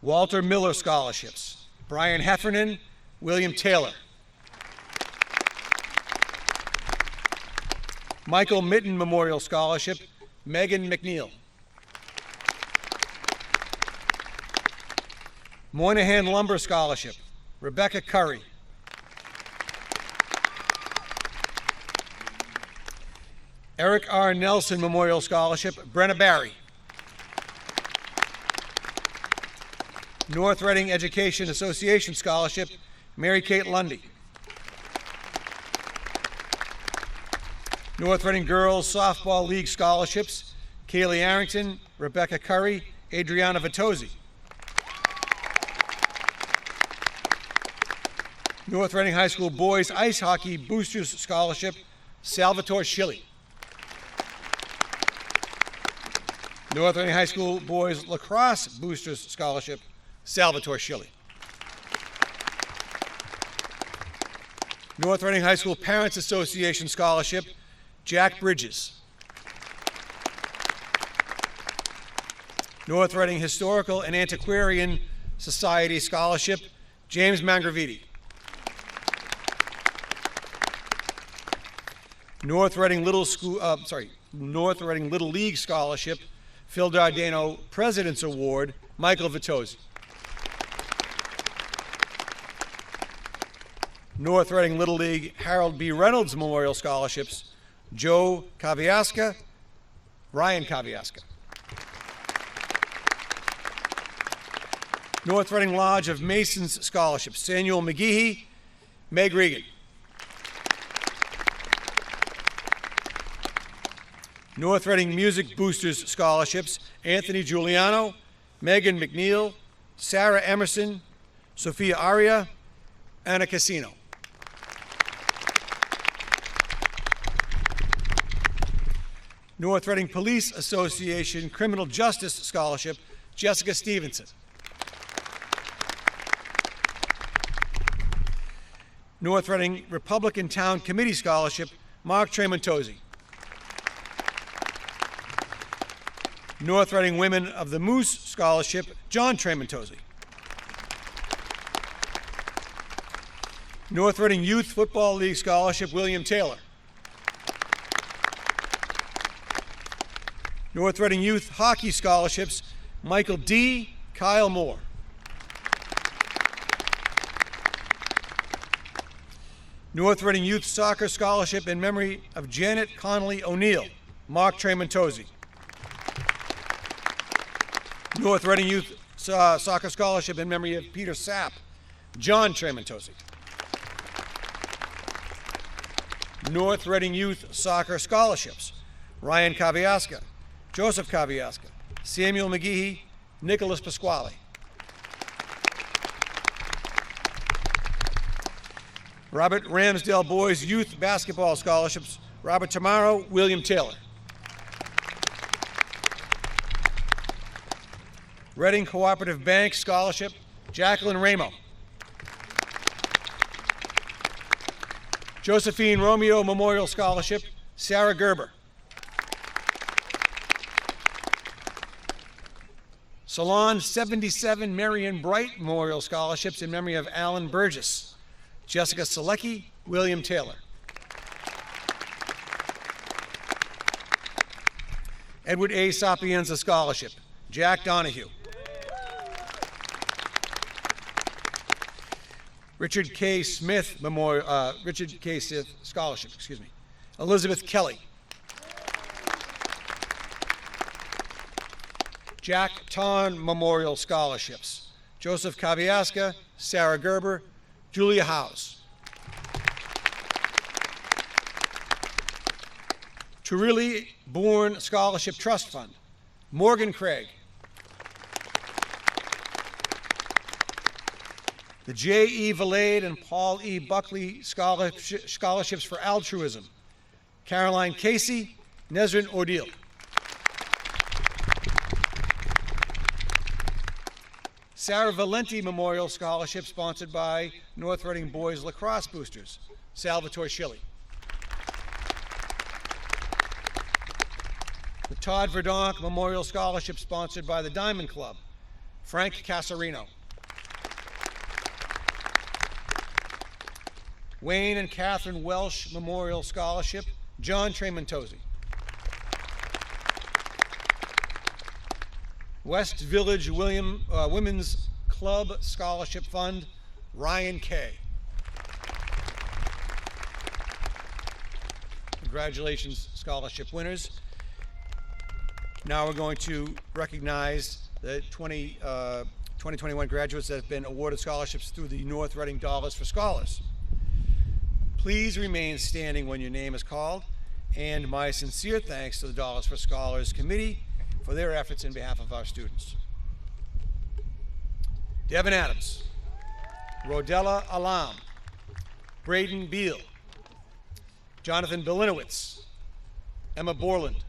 Walter Miller Scholarships, Brian Heffernan, William Taylor. Michael Mitten Memorial Scholarship, Megan McNeil. Moynihan Lumber Scholarship, Rebecca Curry. Eric R. Nelson Memorial Scholarship, Brenna Barry. North Reading Education Association Scholarship, Mary Kate Lundy. North Reading Girls Softball League Scholarships, Kaylee Arrington, Rebecca Curry, Adriana Vitozzi. North Reading High School Boys Ice Hockey Boosters Scholarship, Salvatore Schilly. North Reading High School Boys Lacrosse Boosters Scholarship, Salvatore Schilly. North Reading High School Parents Association Scholarship, Jack Bridges. North Reading Historical and Antiquarian Society Scholarship, James Mangraviti. North Reading Little League Scholarship, Phil Dardano President's Award, Michael Vitozzi. North Reading Little League Harold B. Reynolds Memorial Scholarships, Joe Kaviaska, Ryan Kaviaska. North Reading Lodge of Masons Scholarships, Samuel McGehee, Meg Regan. North Reading Music Boosters Scholarships, Anthony Giuliano, Megan McNeil, Sarah Emerson, Sophia Aria, Anna Casino. North Reading Police Association Criminal Justice Scholarship, Jessica Stevenson. North Reading Republican Town Committee Scholarship, Mark Tremontozzi. North Reading Women of the Moose Scholarship, John Tremontozzi. North Reading Youth Football League Scholarship, William Taylor. North Reading Youth Hockey Scholarships, Michael D., Kyle Moore. North Reading Youth Soccer Scholarship in memory of Janet Connolly O'Neill, Mark Tremontozzi. North Reading Youth Soccer Scholarship in memory of Peter Sapp, John Tremontozzi. North Reading Youth Soccer Scholarships, Ryan Kaviaska, Joseph Kaviaska, Samuel McGehee, Nicholas Pasquale. Robert Ramsdale Boys Youth Basketball Scholarships, Robert Tamaro, William Taylor. Reading Cooperative Bank Scholarship, Jacqueline Ramo. Josephine Romeo Memorial Scholarship, Sarah Gerber. Salon 77 Marion Bright Memorial Scholarships in memory of Alan Burgess, Jessica Selecki, William Taylor. Edward A. Sapienza Scholarship, Jack Donahue. Richard K. Smith Scholarship, Elizabeth Kelly. Jack Tarn Memorial Scholarships, Joseph Kaviaska, Sarah Gerber, Julia Howes. Turilli Bourne Scholarship Trust Fund, Morgan Craig. The J. E. Valade and Paul E. Buckley Scholarships for Altruism, Caroline Casey, Nesrin Ordeal. Sarah Valenti Memorial Scholarship sponsored by North Reading Boys Lacrosse Boosters, Salvatore Schilly. The Todd Verdonk Memorial Scholarship sponsored by the Diamond Club, Frank Casarino. Wayne and Catherine Welsh Memorial Scholarship, John Tremontozzi. West Village Women's Club Scholarship Fund, Ryan Kay. Congratulations, scholarship winners. Now we're going to recognize the 2021 graduates that have been awarded scholarships through the North Reading Dollars for Scholars. Please remain standing when your name is called, and my sincere thanks to the Dollars for Scholars Committee for their efforts in behalf of our students. Devin Adams, Rodella Alam, Braden Beal, Jonathan Belinowitz, Emma Borland,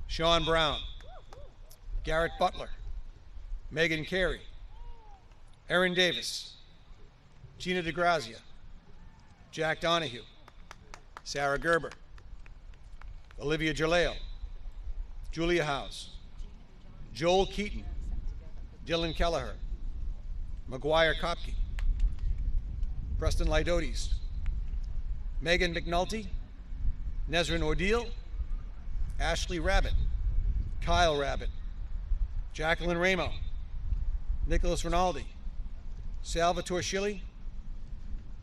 Sean Brown, Garrett Butler, Megan Carey, Erin Davis, Gina DeGrazia, Jack Donahue, Sarah Gerber, Olivia Jaleo, Julia Howes, Joel Keaton, Dylan Kelleher, McGuire Kopke, Preston Lydotes, Megan McNulty, Nesrin Ordeal, Ashley Rabbit, Kyle Rabbit, Jacqueline Ramo, Nicholas Rinaldi, Salvatore Schilly,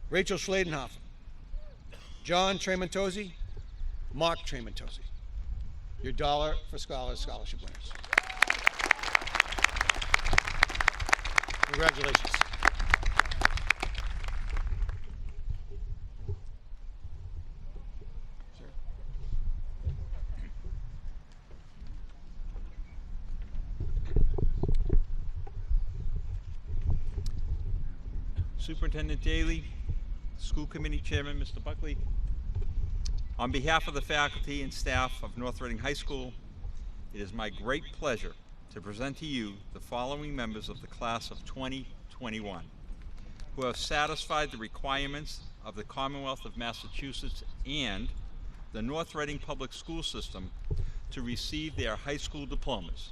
Rachel Schladenhofer, John Tremontozzi, Mark Tremontozzi. Your Dollar for Scholars scholarship winners. Congratulations. Superintendent Daly, School Committee Chairman, Mr. Buckley. On behalf of the faculty and staff of North Reading High School, it is my great pleasure to present to you the following members of the class of 2021 who have satisfied the requirements of the Commonwealth of Massachusetts and the North Reading Public School System to receive their high school diplomas.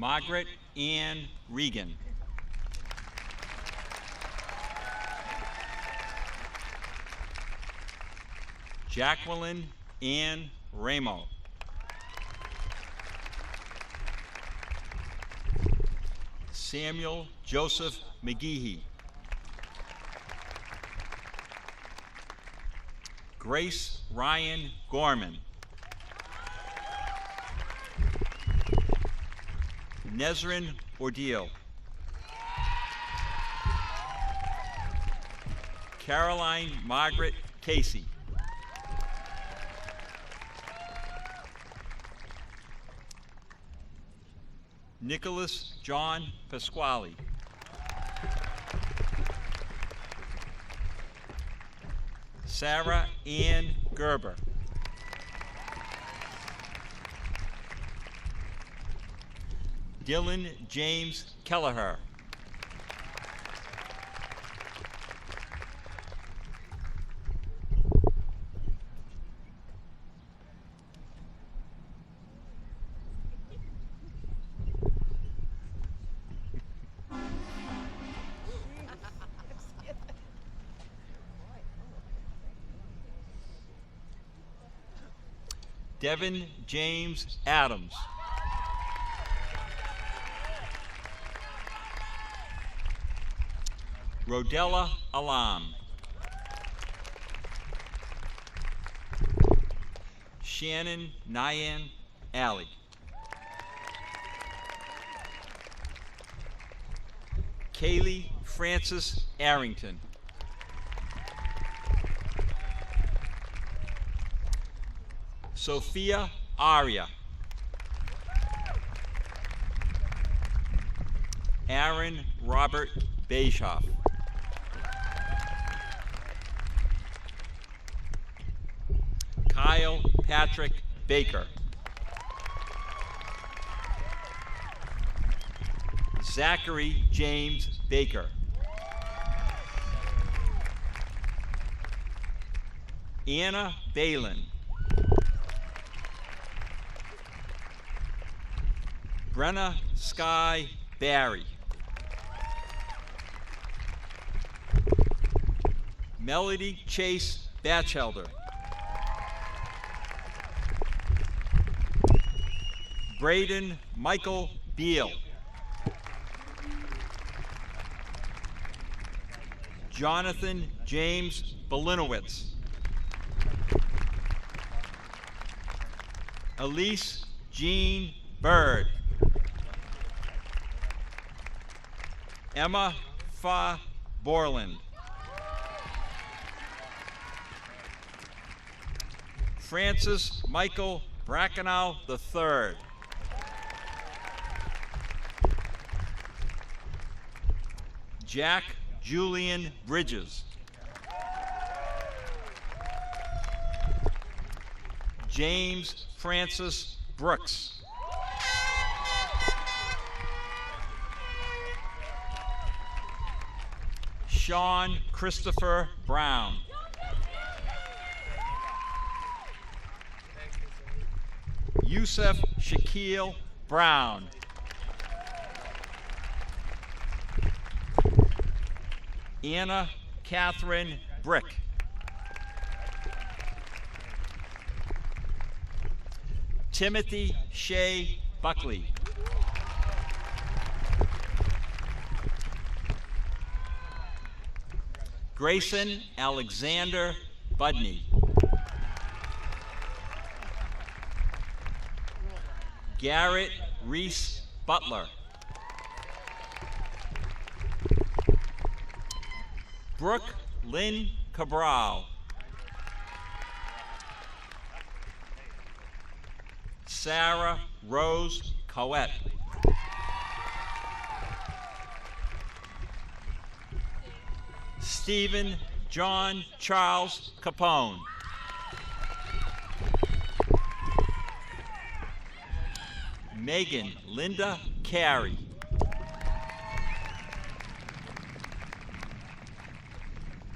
Margaret Ann Regan. Jacqueline Ann Ramo. Samuel Joseph McGeehee. Grace Ryan Gorman. Nezrin Ordeal. Caroline Margaret Casey. Nicholas John Pasquale. Sarah Ann Gerber. Dylan James Kelleher. Devin James Adams. Rodella Alam. Shannon Nyan Alley. Kaylee Francis Arrington. Sophia Aria. Aaron Robert Beishoff. Kyle Patrick Baker. Zachary James Baker. Anna Balin. Brenna Sky Barry. Melody Chase Batchelder. Braden Michael Beal. Jonathan James Belinowitz. Elise Jean Bird. Emma Fa Borland. Francis Michael Brackenow III. Jack Julian Bridges. James Francis Brooks. Sean Christopher Brown. Yusuf Shaquille Brown. Anna Catherine Brick. Timothy Shea Buckley. Grayson Alexander Budney. Garrett Reese Butler. Brooke Lynn Cabral. Sarah Rose Coet. Stephen John Charles Capone. Megan Linda Carey.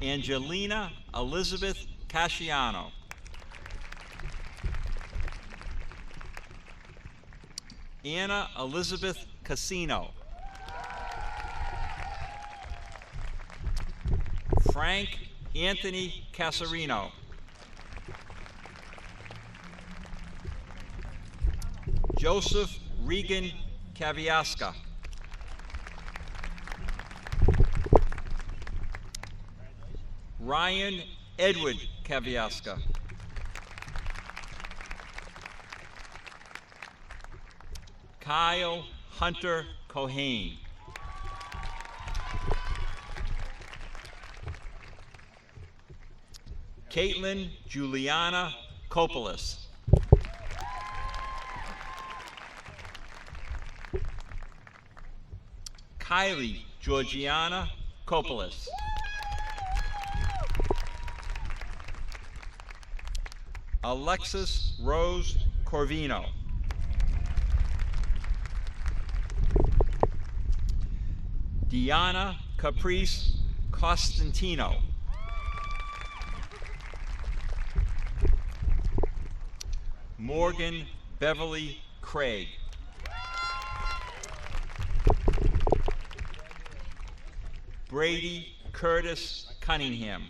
Angelina Elizabeth Casciano. Anna Elizabeth Casino. Frank Anthony Casarino. Joseph Regan Kaviaska. Ryan Edward Kaviaska. Kyle Hunter Cohane. Caitlin Juliana Copolis. Kylie Georgiana Copolis. Alexis Rose Corvino. Diana Caprice Costantino. Morgan Beverly Craig. Brady Curtis Cunningham.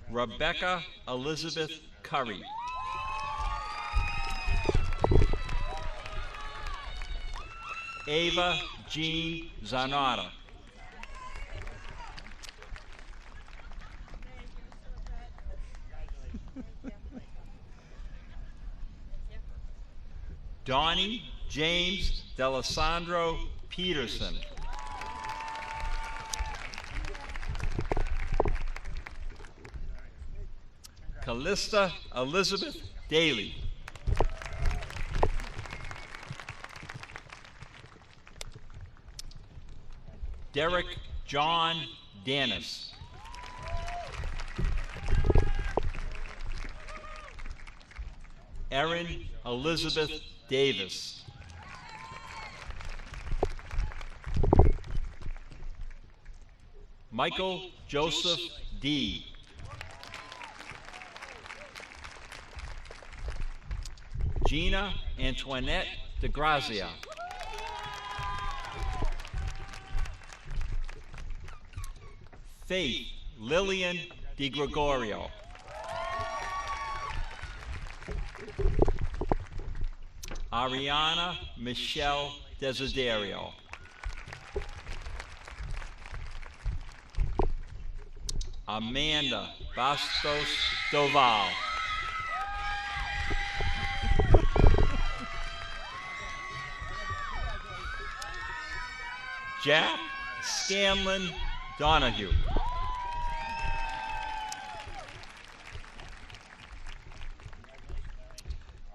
Rebecca Elizabeth Curry. Ava Jean Zanata. Donnie James D'Alessandro Peterson. Callista Elizabeth Daly. Derek John Dennis. Erin Elizabeth Davis. Michael Joseph D. Gina Antoinette DeGrazia. Faith Lillian DiGregorio. Ariana Michelle Desiderio. Amanda Bastos Doval. Jack Scanlon Donahue.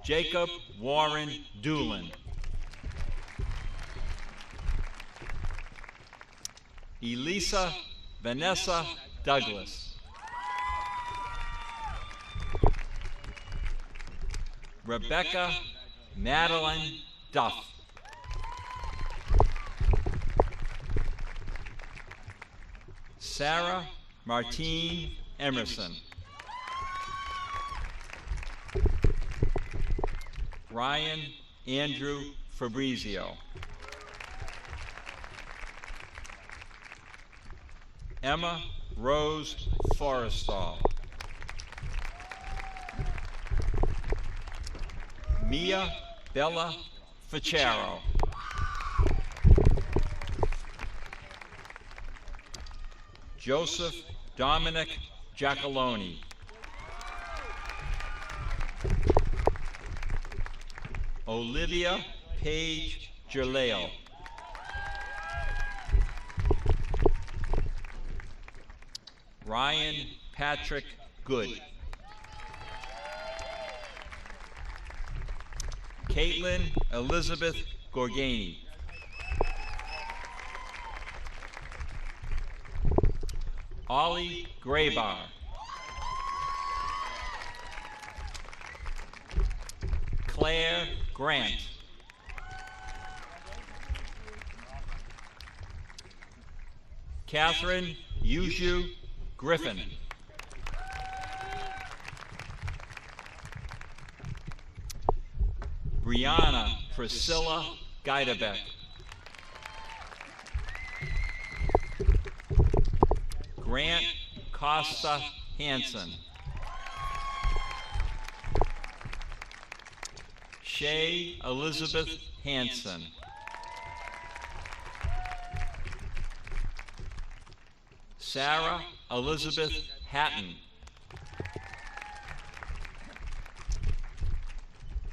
Jacob Warren Doolin. Elisa Vanessa Douglas. Rebecca Madeline Duff. Sarah Martine Emerson. Ryan Andrew Fabrizio. Emma Rose Forrestal. Mia Bella Ficciaro. Joseph Dominic Giacalone. Olivia Paige Gerleo. Ryan Patrick Good. Caitlin Elizabeth Gorgani. Ollie Graybar. Claire Grant. Catherine Yuju Griffin. Brianna Priscilla Geidebeck. Grant Costa Hansen. Shay Elizabeth Hansen. Sarah Elizabeth Hatton.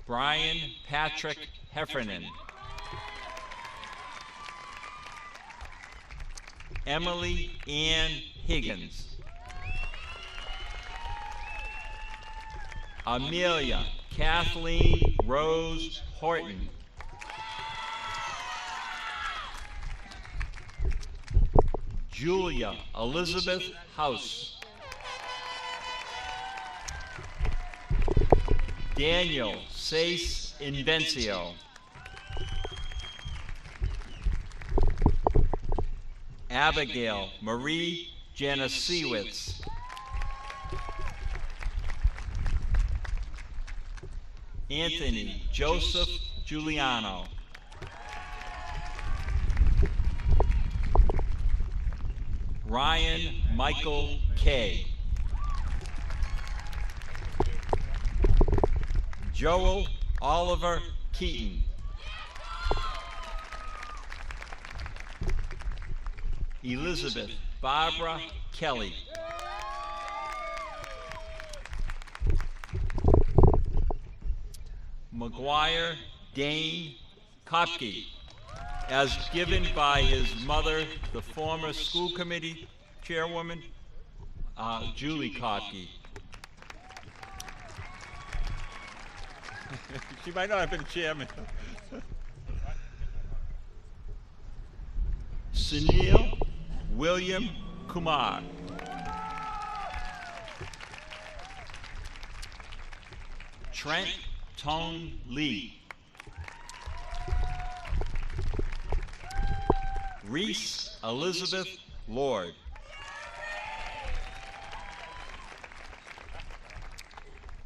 Brian Patrick Heffernan. Emily Ann Higgins. Amelia Kathleen Rose Horton. Julia Elizabeth House. Daniel Sace Invencio. Abigail Marie Janasiewicz. Anthony Joseph Giuliano. Ryan Michael Kay. Joel Oliver Keaton. Elizabeth Barbara Kelly. McGuire Dane Kopke, as given by his mother, the former school committee chairwoman, Julie Kopke. She might not have been chairman. Sunil William Kumar. Trent Tone Lee. Reese Elizabeth Lord.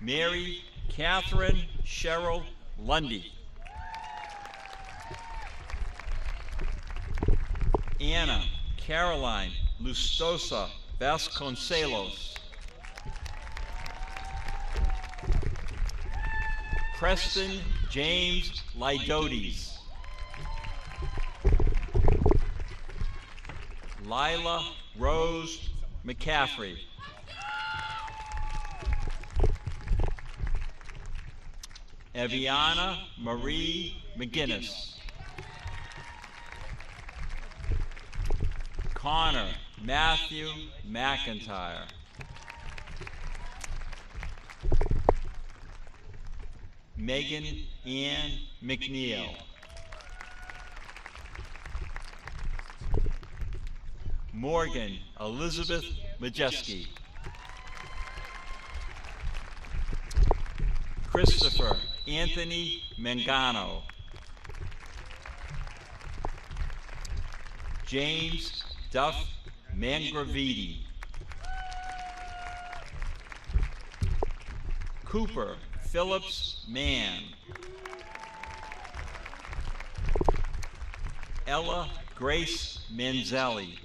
Mary Catherine Cheryl Lundy. Anna Caroline Lustosa Vasconcelos. Preston James Lydotes. Lila Rose McCaffrey. Eviana Marie McGinnis. Connor Matthew McIntyre. Megan Ann McNeil. Morgan Elizabeth Majeski. Christopher Anthony Mangano. James Duff Mangraviti. Cooper Phillips Mann. Ella Grace Manzelli.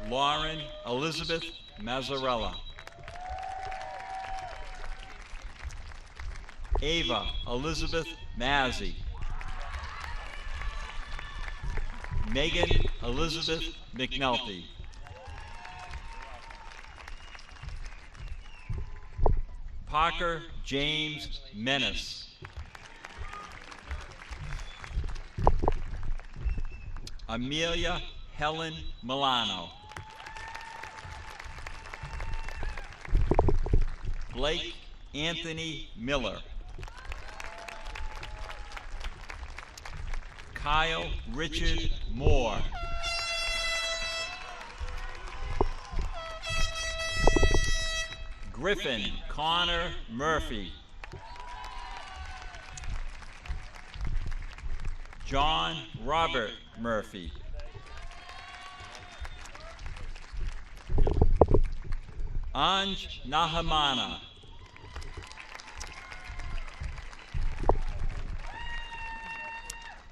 Lauren Elizabeth Mazzarella. Ava Elizabeth Mazzi. Megan Elizabeth McNulty. Parker James Menace. Amelia Helen Milano. Blake Anthony Miller. Kyle Richard Moore. Griffin Connor Murphy. John Robert Murphy. Anj Nahamana.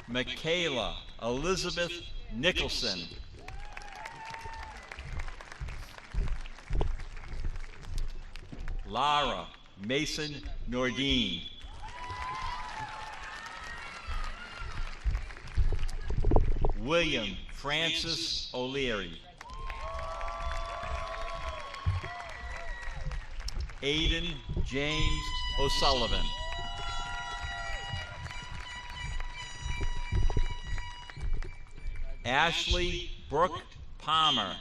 Michaela Elizabeth Nicholson. Lara Mason Nordine. William Francis O'Leary. Aiden James O'Sullivan. Ashley Brooke Palmer.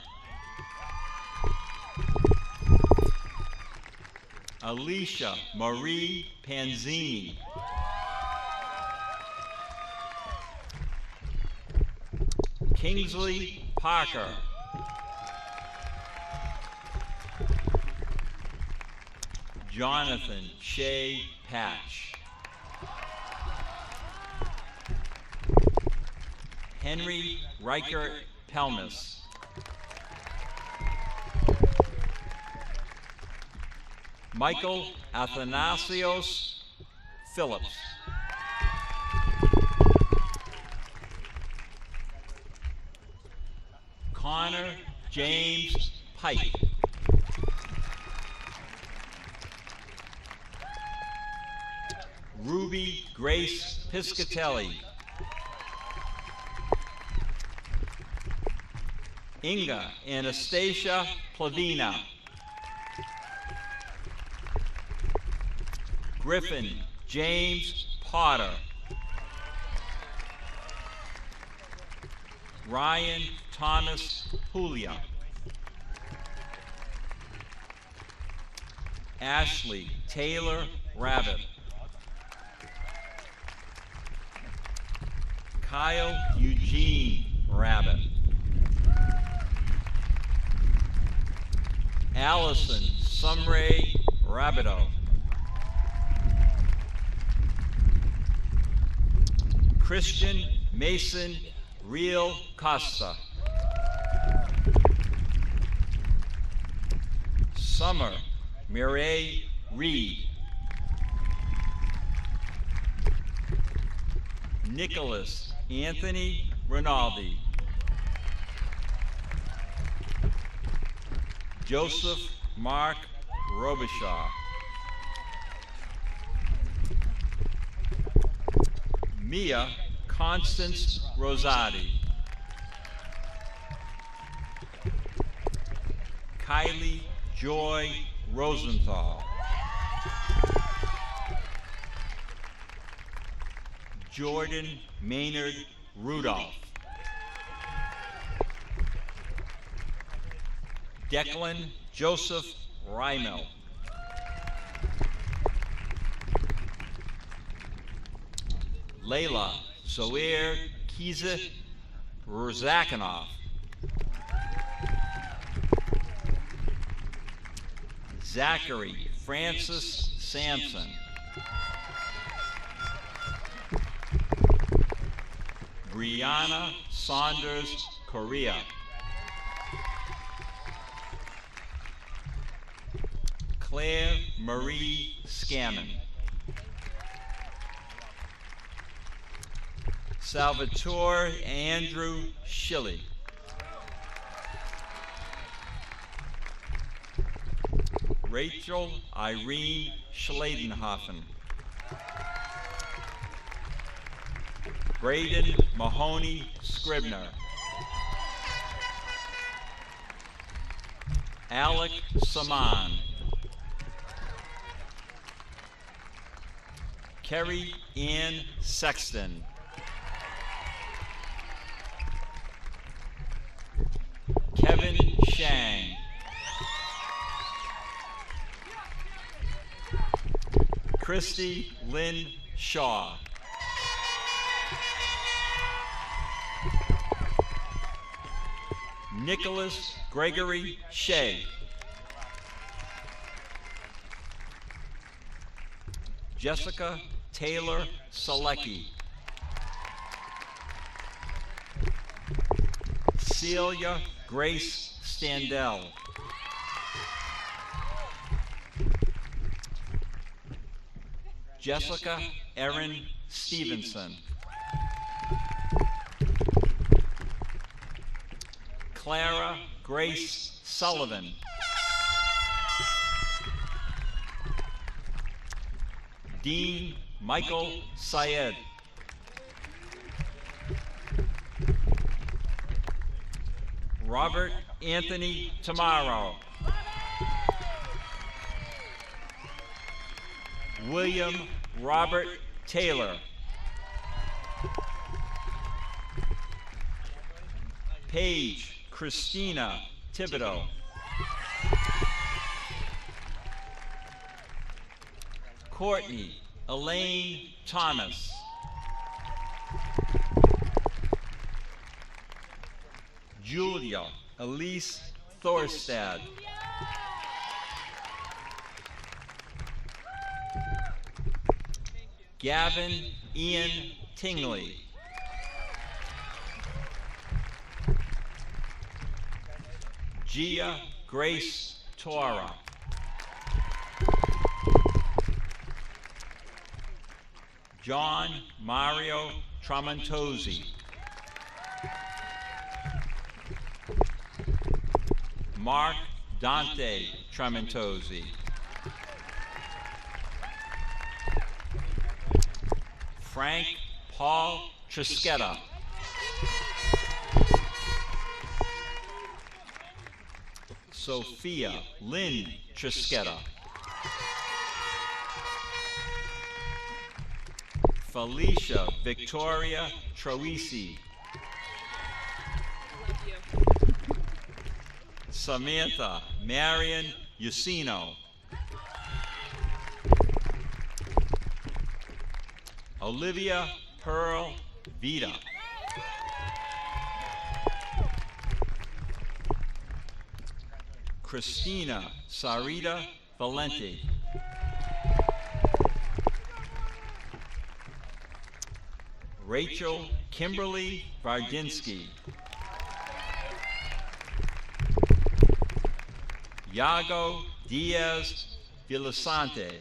Alicia Marie Panzini. Kingsley Parker. Jonathan Shea Patch. Henry Riker Pelmus. Michael Athanasios Phillips. Connor James Pike. Ruby Grace Piscatelli. Inga Anastasia Plavina. Griffin James Potter. Ryan Thomas Julia. Ashley Taylor Rabbit. Kyle Eugene Rabbit. Allison Sumray Rabideau. Christian Mason Real Costa. Summer Mireille Reed. Nicholas Anthony Rinaldi. Joseph Mark Robichaud. Mia Constance Rosati. Kylie Joy Rosenthal. Jordan Maynard Rudolph. Declan Joseph Rymel. Layla Zoair Kiza Rzakanov. Zachary Francis Sampson. Brianna Saunders Correa. Claire Marie Scammon. Salvatore Andrew Schilly. Rachel Irene Schladenhoffen. Braden Mahoney Scribner. Alec Saman. Kerry Ann Sexton. Kevin Shang. Christy Lynn Shaw. Nicholas Gregory Shea. Jessica Taylor Selecki. Celia Grace Standell. Jessica Erin Stevenson. Clara Grace Sullivan. Dean Michael Syed. Robert Anthony Tamaro. William Robert Taylor. Paige Christina Thibodeau. Courtney Elaine Thomas. Julia Elise Thorstad. Gavin Ian Tingley. Gia Grace Tora. John Mario Tramontosi. Mark Dante Tramontosi. Frank Paul Trischetta. Sophia Lynn Trischetta. Felicia Victoria Troisi. Samantha Marion Usino. Olivia Pearl Vita. Christina Sarita Valenti. Rachel Kimberly Vardinsky. Yago Diaz Villasante.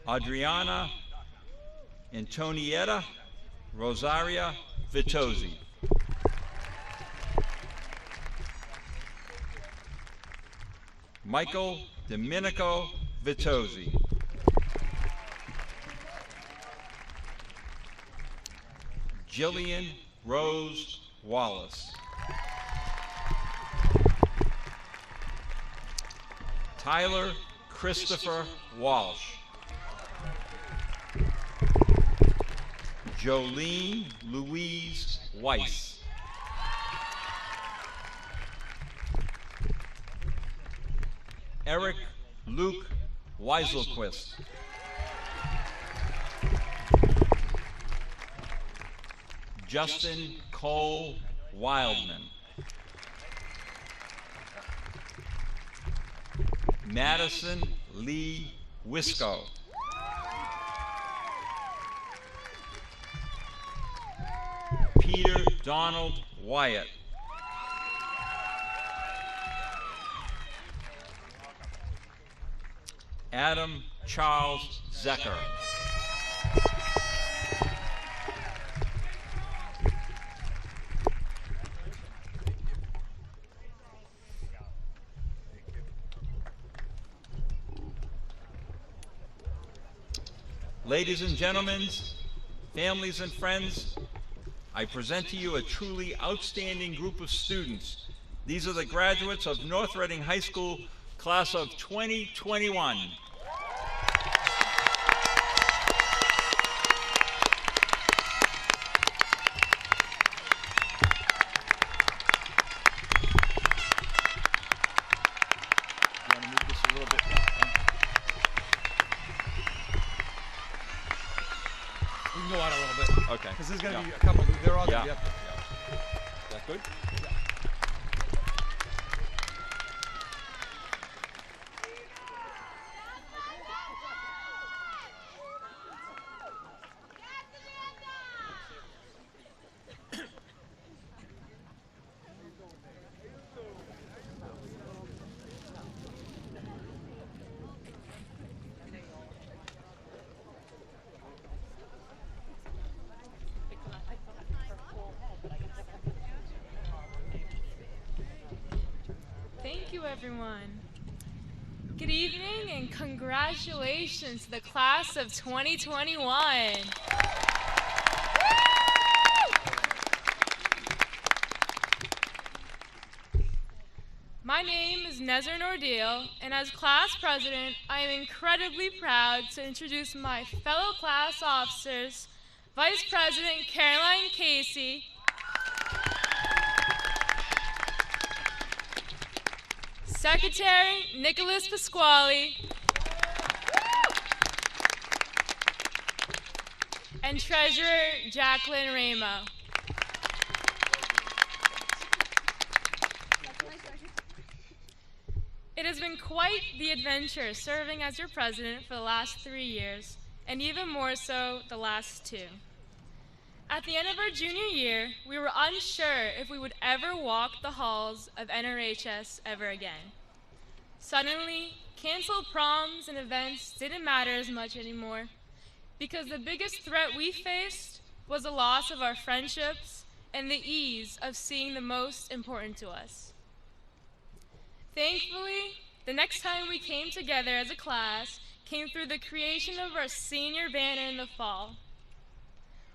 Adriana Antonietta Rosaria Vitozzi. Michael Domenico Vitozzi. Jillian Rose Wallace. Tyler Christopher Walsh. Jolene Louise Weiss. Eric Luke Weiselquist. Justin Cole Wildman. Madison Lee Wisco. Peter Donald Wyatt. Adam Charles Zecker. Ladies and gentlemen, families and friends, I present to you a truly outstanding group of students. These are the graduates of North Reading High School, class of 2021. We can go out a little bit. Okay. Because there's going to Yeah. be a couple, they're all going to Yeah. be up there. Is that good? Thank you, everyone. Good evening and congratulations to the class of 2021. My name is Nezar Nordeel, and as class president, I am incredibly proud to introduce my fellow class officers, Vice President Caroline Casey, Secretary Nicholas Pasquale, and Treasurer Jacqueline Ramo. It has been quite the adventure serving as your president for the last 3 years, and even more so the last 2. At the end of our junior year, we were unsure if we would ever walk the halls of NRHS ever again. Suddenly, canceled proms and events didn't matter as much anymore, because the biggest threat we faced was the loss of our friendships and the ease of seeing the most important to us. Thankfully, the next time we came together as a class came through the creation of our senior banner in the fall.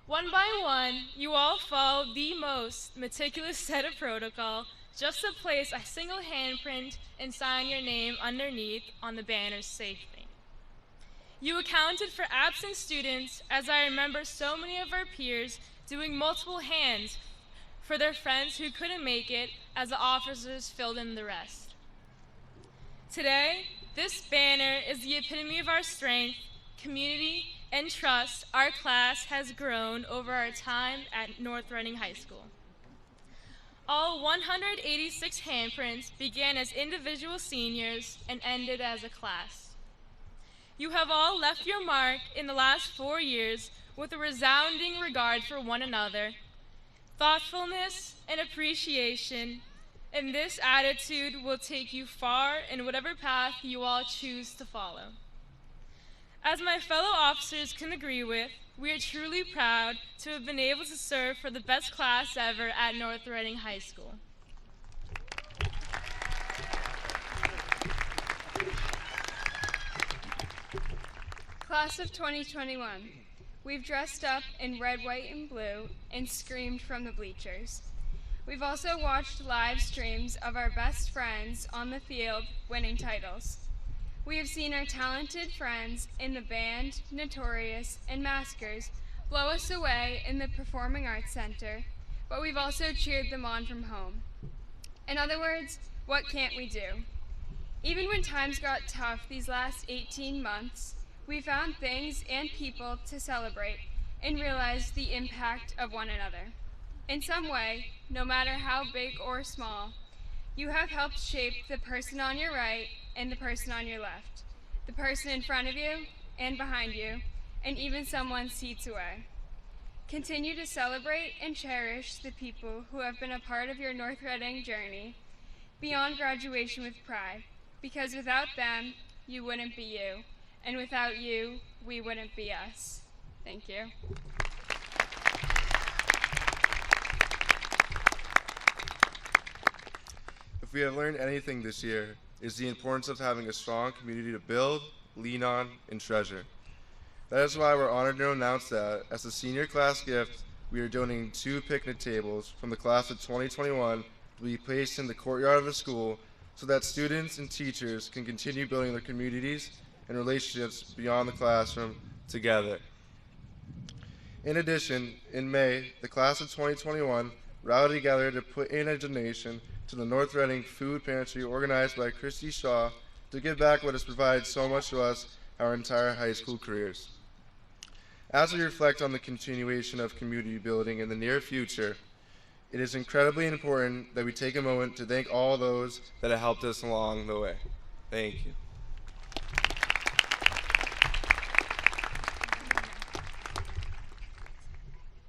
One by one, you all followed the most meticulous set of protocol just to place a single handprint and sign your name underneath on the banner safely. You accounted for absent students, as I remember so many of our peers doing multiple hands for their friends who couldn't make it, as the officers filled in the rest. Today, this banner is the epitome of our strength, community, and trust our class has grown over our time at North Reading High School. All 186 handprints began as individual seniors and ended as a class. You have all left your mark in the last 4 years with a resounding regard for one another, thoughtfulness, and appreciation, and this attitude will take you far in whatever path you all choose to follow. As my fellow officers can agree with, we are truly proud to have been able to serve for the best class ever at North Reading High School. Class of 2021, we've dressed up in red, white, and blue and screamed from the bleachers. We've also watched live streams of our best friends on the field winning titles. We have seen our talented friends in the band, Notorious, and Maskers blow us away in the Performing Arts Center, but we've also cheered them on from home. In other words, what can't we do? Even when times got tough these last 18 months, we found things and people to celebrate and realized the impact of one another. In some way, no matter how big or small, you have helped shape the person on your right and the person on your left, the person in front of you and behind you, and even someone seats away. Continue to celebrate and cherish the people who have been a part of your North Reading journey beyond graduation with pride, because without them, you wouldn't be you, and without you, we wouldn't be us. Thank you. If we have learned anything this year, it's the importance of having a strong community to build, lean on, and treasure. That is why we're honored to announce that, as a senior class gift, we are donating 2 picnic tables from the class of 2021 to be placed in the courtyard of the school so that students and teachers can continue building their communities and relationships beyond the classroom together. In addition, in May, the class of 2021 rallied together to put in a donation to the North Reading Food Pantry organized by Christy Shaw to give back what has provided so much to us our entire high school careers. As we reflect on the continuation of community building in the near future, it is incredibly important that we take a moment to thank all those that have helped us along the way. Thank you.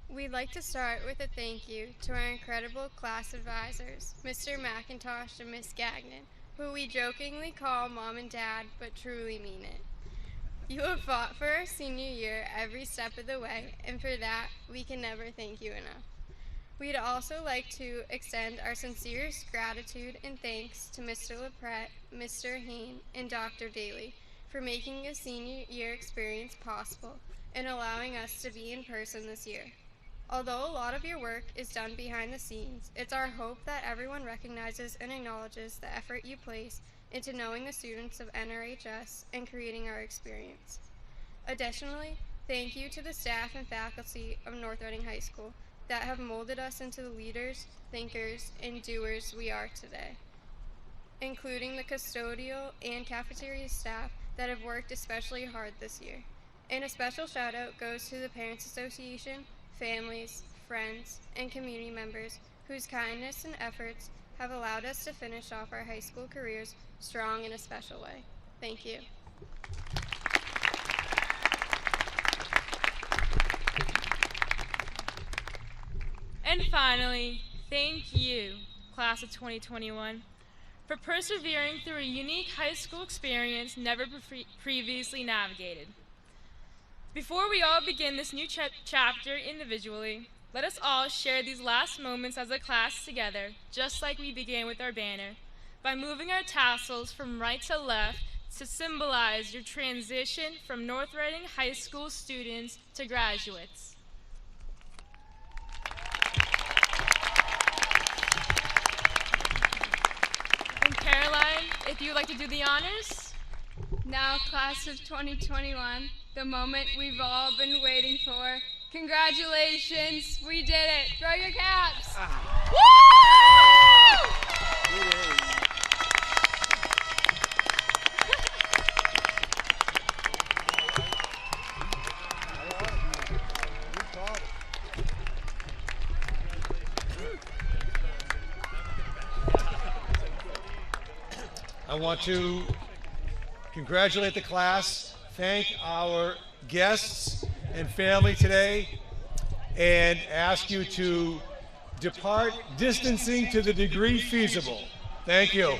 We'd like to start with a thank you to our incredible class advisors, Mr. McIntosh and Miss Gagnon, who we jokingly call Mom and Dad, but truly mean it. You have fought for our senior year every step of the way, and for that, we can never thank you enough. We'd also like to extend our sincerest gratitude and thanks to Mr. LaPrette, Mr. Hain, and Dr. Daly for making a senior year experience possible and allowing us to be in person this year. Although a lot of your work is done behind the scenes, it's our hope that everyone recognizes and acknowledges the effort you place into knowing the students of NRHS and creating our experience. Additionally, thank you to the staff and faculty of North Reading High School that have molded us into the leaders, thinkers, and doers we are today, including the custodial and cafeteria staff that have worked especially hard this year. And a special shout out goes to the Parents Association, families, friends, and community members whose kindness and efforts have allowed us to finish off our high school careers strong in a special way. Thank you. And finally, thank you, class of 2021, for persevering through a unique high school experience never previously navigated. Before we all begin this new chapter individually, let us all share these last moments as a class together, just like we began with our banner, by moving our tassels from right to left to symbolize your transition from North Reading High School students to graduates. And Caroline, if you would like to do the honors. Now, class of 2021, the moment we've all been waiting for. Congratulations, we did it. Throw your caps. Woo! I want to congratulate the class, thank our guests and family today, and ask you to depart distancing to the degree feasible. Thank you.